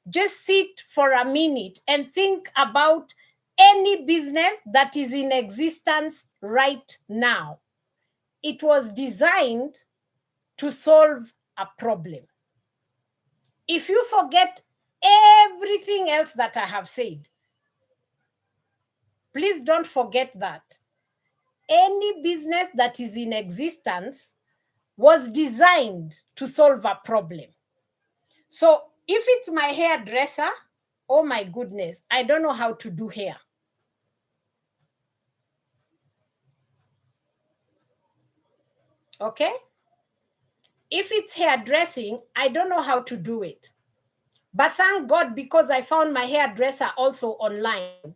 just sit for a minute and think about any business that is in existence right now. It was designed to solve a problem. If you forget everything else that I have said, please don't forget that. Any business that is in existence was designed to solve a problem. So if it's my hairdresser, oh my goodness, I don't know how to do hair. Okay? If it's hairdressing, I don't know how to do it. But thank God, because I found my hairdresser also online.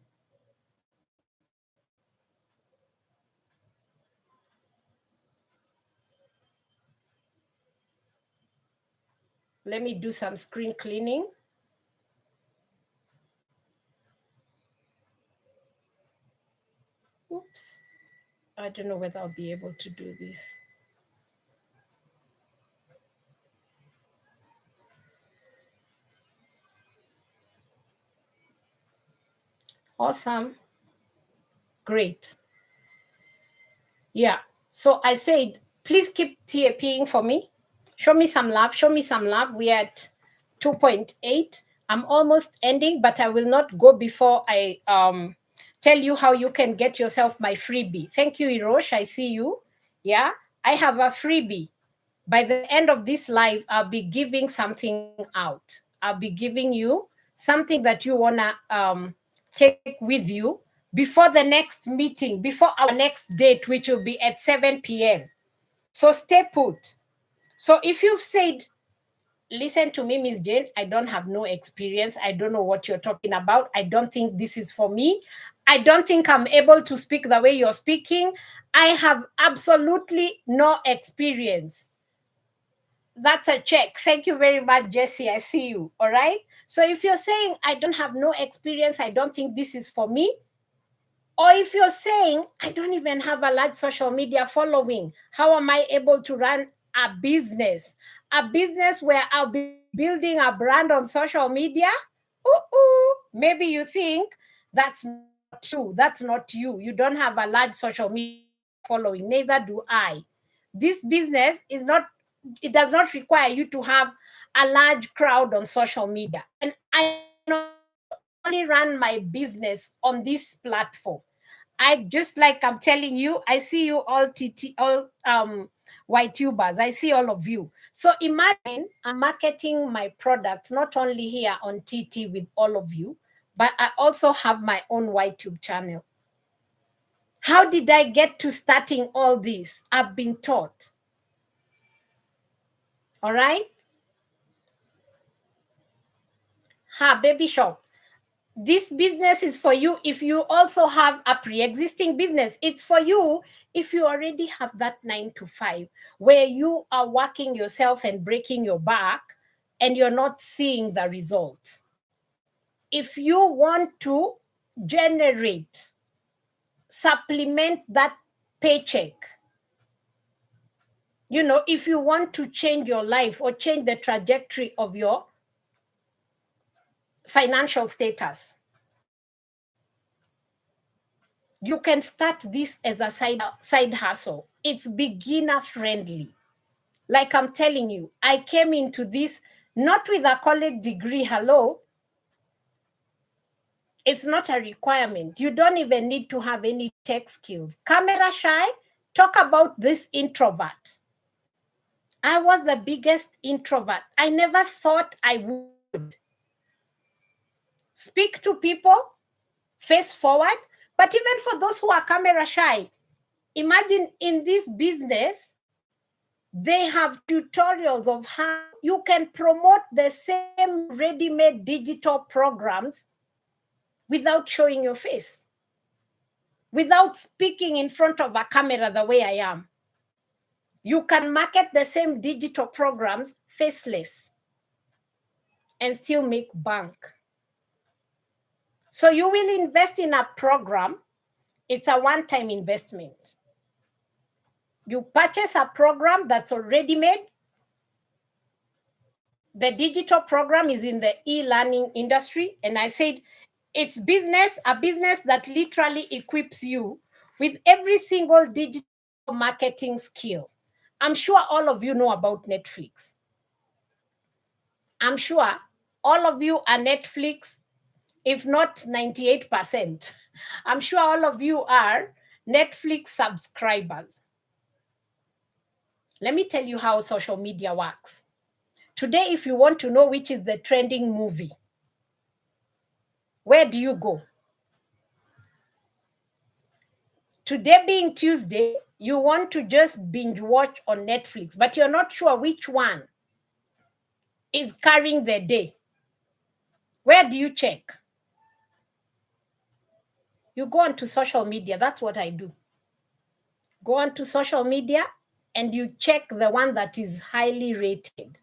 Let me do some screen cleaning. Oops. I don't know whether I'll be able to do this. Awesome. Great. Yeah. So I said, please keep TAPing for me. Show me some love. Show me some love. We're at 2.8. I'm almost ending, but I will not go before I tell you how you can get yourself my freebie. Thank you, Hirosh. I see you. Yeah. I have a freebie. By the end of this live, I'll be giving something out. I'll be giving you something that you want to take with you before the next meeting, before our next date, which will be at 7 p.m. So stay put. So if you've said, listen to me, Miss Jane, I don't have no experience. I don't know what you're talking about. I don't think this is for me. I don't think I'm able to speak the way you're speaking. I have absolutely no experience. That's a check. Thank you very much, Jesse. I see you. All right. So if you're saying, I don't have no experience, I don't think this is for me. Or if you're saying, I don't even have a large social media following, how am I able to run a business? A business where I'll be building a brand on social media? Maybe you think that's not true. That's not you. You don't have a large social media following. Neither do I. This business is not, it does not require you to have a large crowd on social media. And I not only run my business on this platform. I just like I'm telling you, I see you all YTubers. I see all of you. So imagine I'm marketing my products not only here on TT with all of you, but I also have my own YTube channel. How did I get to starting all this? I've been taught. All right? Baby shop. This business is for you if you also have a pre-existing business. It's for you if you already have that 9 to 5 where you are working yourself and breaking your back and you're not seeing the results. If you want to generate, supplement that paycheck, if you want to change your life or change the trajectory of your financial status, you can start this as a side hustle. It's beginner friendly. Like I'm telling you, I came into this not with a college degree. Hello. It's not a requirement. You don't even need to have any tech skills. Camera shy, talk about this introvert. I was the biggest introvert. I never thought I would speak to people, face forward. But even for those who are camera shy, imagine in this business, they have tutorials of how you can promote the same ready-made digital programs without showing your face, without speaking in front of a camera the way I am. You can market the same digital programs faceless and still make bank. So you will invest in a program. It's a one-time investment. You purchase a program that's already made. The digital program is in the e-learning industry. And I said, it's business, a business that literally equips you with every single digital marketing skill. I'm sure all of you know about Netflix. I'm sure all of you are Netflix, if not 98%. I'm sure all of you are Netflix subscribers. Let me tell you how social media works. Today, if you want to know which is the trending movie, where do you go? Today being Tuesday, you want to just binge watch on Netflix, but you're not sure which one is carrying the day. Where do you check? You go onto social media. That's what I do. Go onto social media and you check the one that is highly rated.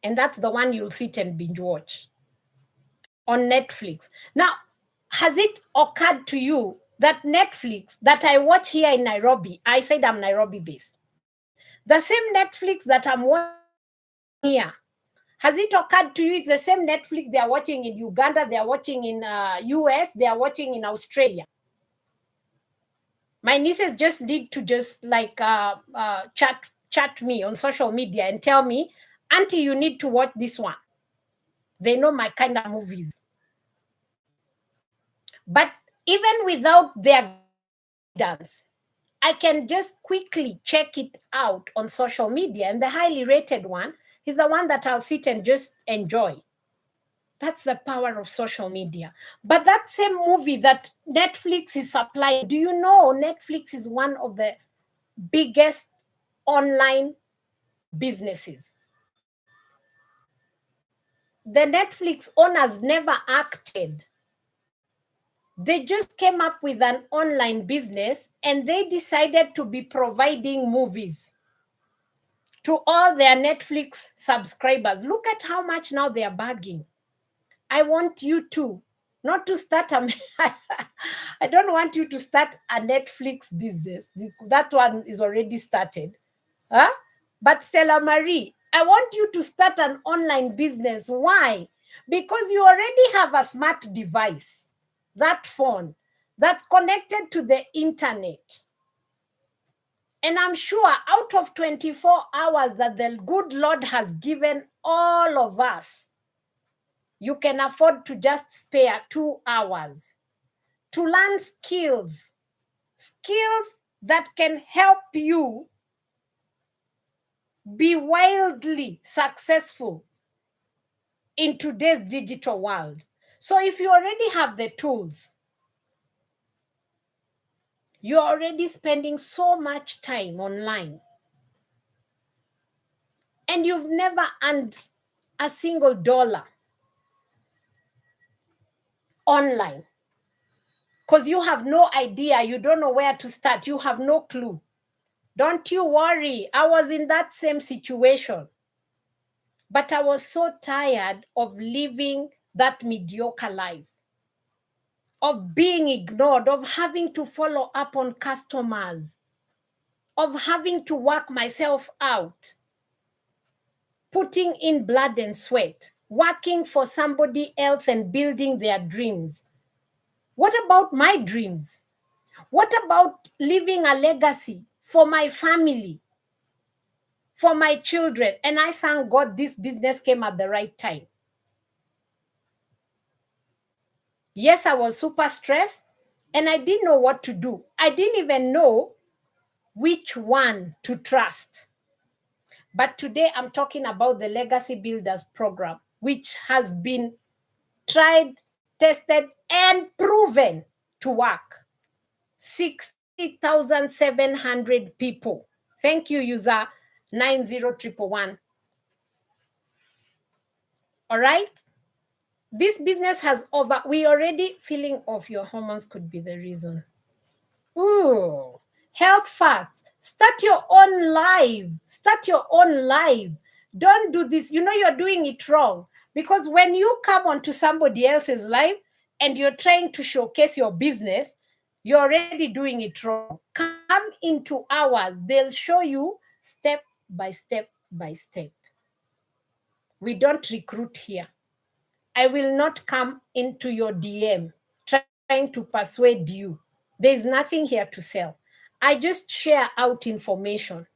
And that's the one you'll sit and binge watch on Netflix. Now, has it occurred to you that Netflix that I watch here in Nairobi, I said I'm Nairobi based, the same Netflix that I'm watching here, has it occurred to you it's the same Netflix they are watching in Uganda, they are watching in US, they are watching in Australia? My nieces just need to just like chat me on social media and tell me, Auntie, you need to watch this one. They know my kind of movies. But even without their guidance, I can just quickly check it out on social media. And the highly rated one is the one that I'll sit and just enjoy. That's the power of social media. But that same movie that Netflix is supplying, do you know Netflix is one of the biggest online businesses? The Netflix owners never acted. They just came up with an online business and they decided to be providing movies to all their Netflix subscribers. Look at how much now they are bagging. I want you to not to start I don't want you to start a Netflix business. That one is already started. Huh? But Stella Marie, I want you to start an online business. Why? Because you already have a smart device, that phone that's connected to the internet. And I'm sure out of 24 hours that the good Lord has given all of us, you can afford to just spare 2 hours to learn skills that can help you be wildly successful in today's digital world. So if you already have the tools, you're already spending so much time online, and you've never earned a single dollar online because you have no idea, you don't know where to start, you have no clue. Don't you worry. I was in that same situation. But I was so tired of living that mediocre life, of being ignored, of having to follow up on customers, of having to work myself out, putting in blood and sweat, working for somebody else and building their dreams. What about my dreams? What about leaving a legacy for my family, for my children? And I thank God this business came at the right time. Yes, I was super stressed and I didn't know what to do. I didn't even know which one to trust. But today I'm talking about the Legacy Builders program, which has been tried, tested, and proven to work. 60,700 people. Thank you, user 90111. All right. This business has we already feeling of your hormones could be the reason. Ooh, health facts. Start your own live. Start your own live. Don't do this. You know you're doing it wrong because when you come onto somebody else's live and you're trying to showcase your business, you're already doing it wrong. Come into ours. They'll show you step by step by step. We don't recruit here. I will not come into your DM trying to persuade you. There's nothing here to sell. I just share out information.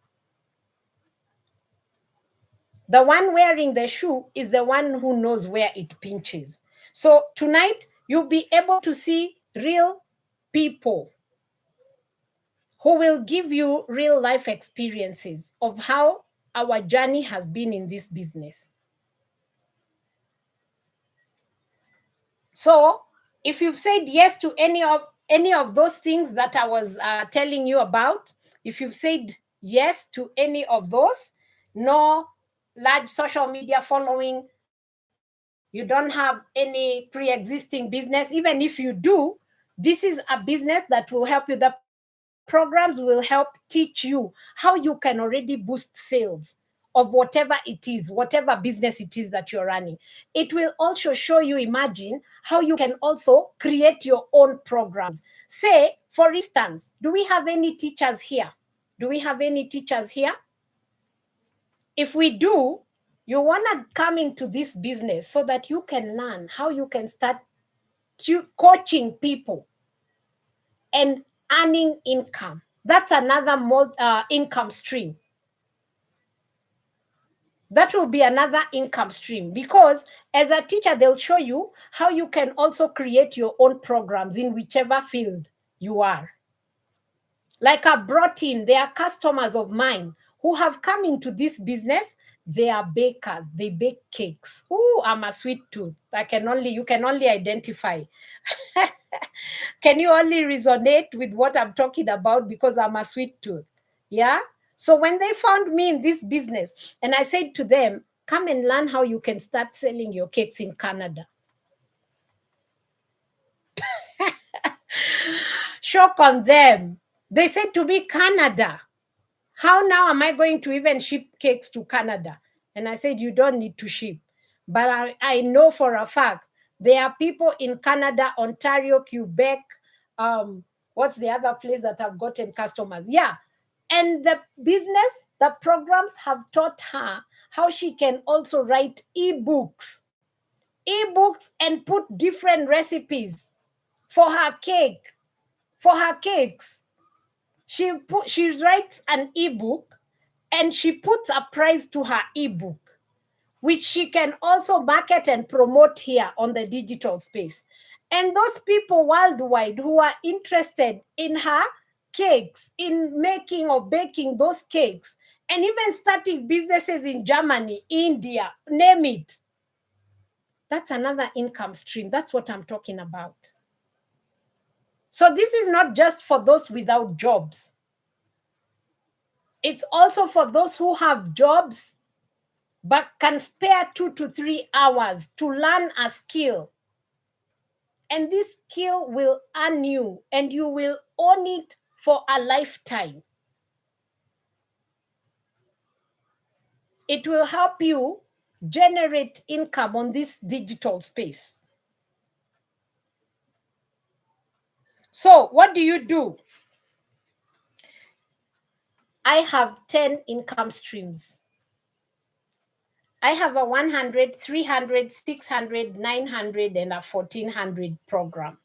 The one wearing the shoe is the one who knows where it pinches. So tonight, you'll be able to see real people who will give you real life experiences of how our journey has been in this business. So if you've said yes to any of those things that I was telling you about, if you've said yes to any of those, no large social media following, you don't have any pre-existing business, even if you do, this is a business that will help you. The programs will help teach you how you can already boost sales of whatever it is, whatever business it is that you're running. It will also show you, imagine, how you can also create your own programs. Say, for instance, do we have any teachers here? Do we have any teachers here? If we do, you want to come into this business so that you can learn how you can start coaching people and earning income. That's another income stream. That will be another income stream because as a teacher, they'll show you how you can also create your own programs in whichever field you are. Like I brought in, there are customers of mine who have come into this business. They are bakers. They bake cakes. Ooh, I'm a sweet tooth. You can only identify. Can you only resonate with what I'm talking about because I'm a sweet tooth? Yeah. So when they found me in this business and I said to them, come and learn how you can start selling your cakes in Canada. Shock on them. They said to me, Canada. How now am I going to even ship cakes to Canada? And I said, you don't need to ship. But I know for a fact there are people in Canada, Ontario, Quebec. What's the other place that have gotten customers? Yeah. And the business, the programs have taught her how she can also write ebooks and put different recipes for her cakes. She writes an ebook and she puts a price to her ebook, which she can also market and promote here on the digital space. And those people worldwide who are interested in her cakes, in making or baking those cakes, and even starting businesses in Germany, India, name it. That's another income stream. That's what I'm talking about. So this is not just for those without jobs. It's also for those who have jobs but can spare 2 to 3 hours to learn a skill. And this skill will earn you and you will own it for a lifetime. It will help you generate income on this digital space. So what do you do? I have 10 income streams. I have a 100, 300, 600, 900, and a 1400 program.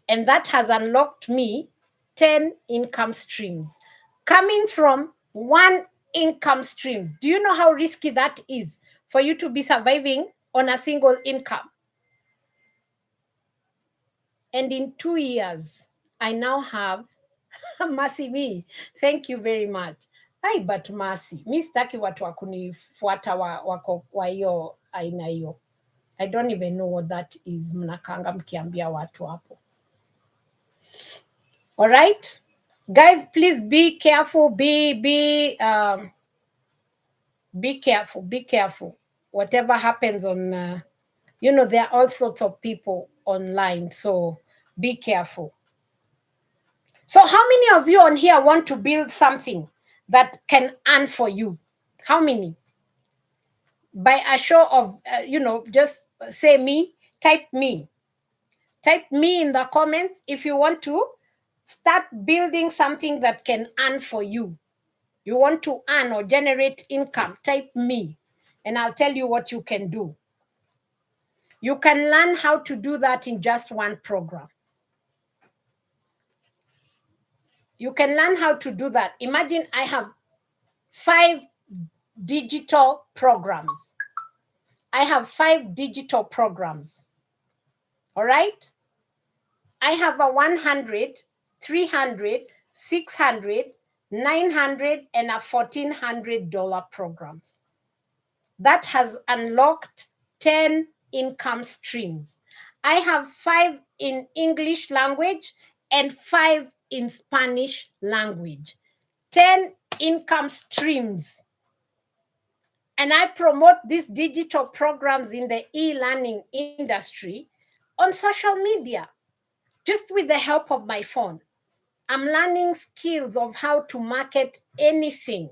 And that has unlocked me 10 income streams coming from one income streams. Do you know how risky that is for you to be surviving on a single income? And in 2 years, I now have Mercy me. Thank you very much. Ai, but Mercy, mi sitaki watu wa kunifuata wako kwa hiyo aina hiyo. I don't even know what that is. Mnakanga mkiambia watu hapo. All right, guys, please be careful. Be careful. Be careful. Whatever happens on, there are all sorts of people online, so be careful. So how many of you on here want to build something that can earn for you? How many? By a show of, just say me, type me. Type me in the comments if you want to start building something that can earn for you. You want to earn or generate income, type me, and I'll tell you what you can do. You can learn how to do that in just one program. You can learn how to do that. Imagine I have 5 digital programs. I have 5 digital programs. All right? I have a 100, 300, 600, 900, and a $1,400 programs. That has unlocked 10 income streams. I have 5 in English language and 5 in Spanish language. 10 income streams. And I promote these digital programs in the e-learning industry on social media, just with the help of my phone. I'm learning skills of how to market anything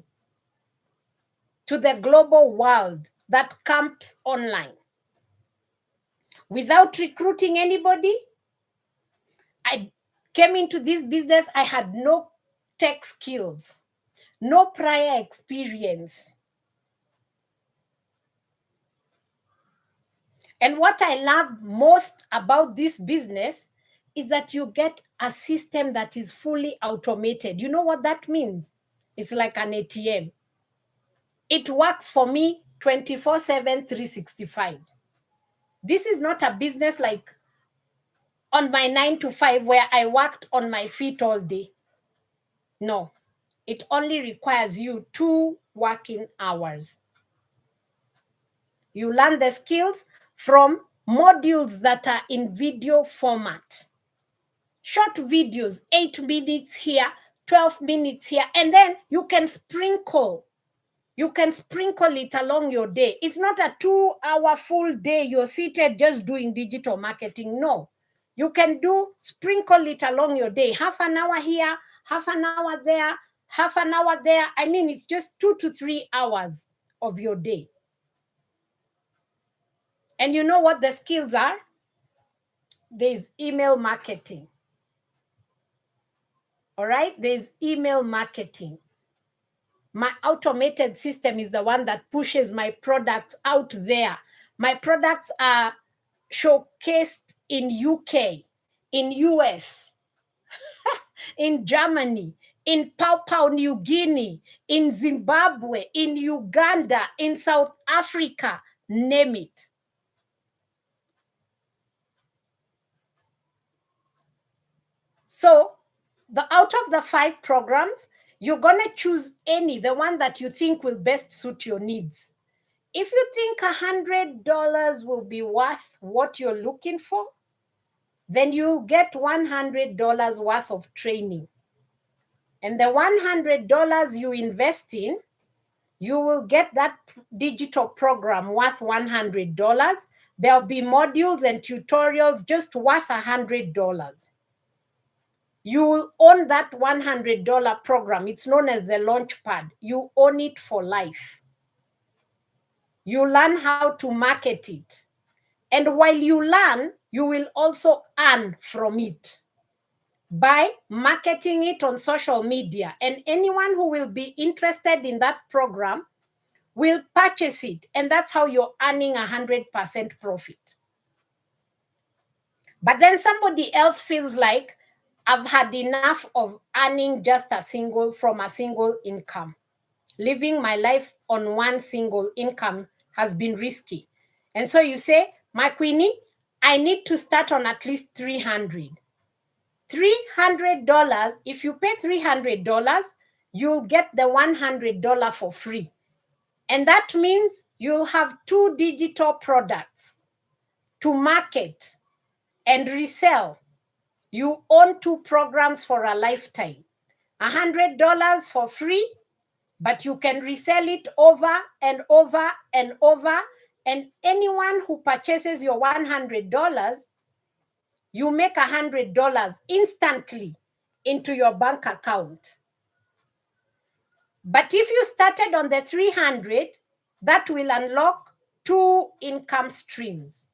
to the global world that comes online. Without recruiting anybody, I came into this business, I had no tech skills, no prior experience. And what I love most about this business is that you get a system that is fully automated. You know what that means? It's like an ATM. It works for me 24/7, 365. This is not a business like on my 9 to 5 where I worked on my feet all day. No, it only requires you 2 working hours. You learn the skills from modules that are in video format. Short videos, 8 minutes here, 12 minutes here, and then you can sprinkle. You can sprinkle it along your day. It's not a 2-hour full day you're seated just doing digital marketing. No, you can sprinkle it along your day. Half an hour here, half an hour there, half an hour there. I mean, it's just 2 to 3 hours of your day. And you know what the skills are? There's email marketing. All right, there's email marketing. My automated system is the one that pushes my products out there. My products are showcased in UK, in US, in Germany, in Papua New Guinea, in Zimbabwe, in Uganda, in South Africa, name it. So out of the 5 programs, you're going to choose the one that you think will best suit your needs. If you think $100 will be worth what you're looking for, then you'll get $100 worth of training. And the $100 you invest in, you will get that digital program worth $100. There'll be modules and tutorials just worth $100. You will own that $100 program. It's known as the Launchpad. You own it for life. You learn how to market it. And while you learn, you will also earn from it by marketing it on social media. And anyone who will be interested in that program will purchase it. And that's how you're earning 100% profit. But then somebody else feels like, I've had enough of earning just from a single income. Living my life on one single income has been risky. And so you say, my Queenie, I need to start on at least $300. $300, if you pay $300, you'll get the $100 for free. And that means you'll have 2 digital products to market and resell. You own 2 programs for a lifetime. $100 for free, but you can resell it over and over and over. And anyone who purchases your $100, you make $100 instantly into your bank account. But if you started on the 300, that will unlock 2 income streams.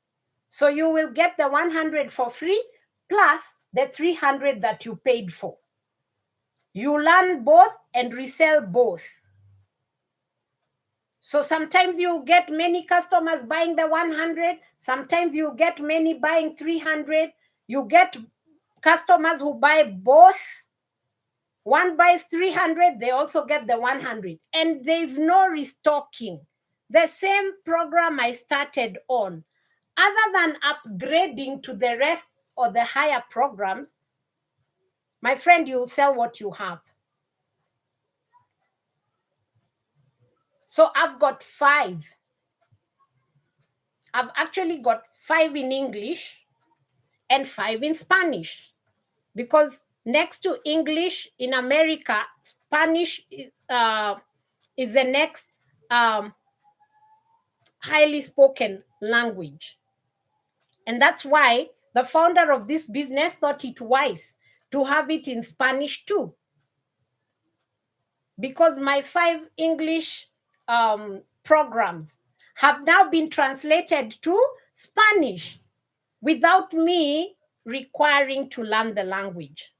So you will get the 100 for free plus the 300 that you paid for. You learn both and resell both. So sometimes you get many customers buying the 100, sometimes you get many buying 300. You get customers who buy both. One buys 300, they also get the 100. And there is no restocking. The same program I started on, other than upgrading to the rest or the higher programs, my friend, you'll sell what you have. So I've got 5. I've actually got 5 in English and 5 in Spanish, because next to English in America, Spanish is the next highly spoken language. And that's why the founder of this business thought it wise to have it in Spanish too. Because my 5 English programs have now been translated to Spanish without me requiring to learn the language.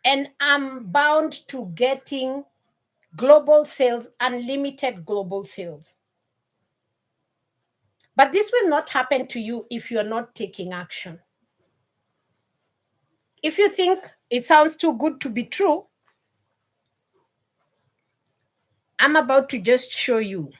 And I'm bound to getting global sales, unlimited global sales. But this will not happen to you if you're not taking action. If you think it sounds too good to be true, I'm about to just show you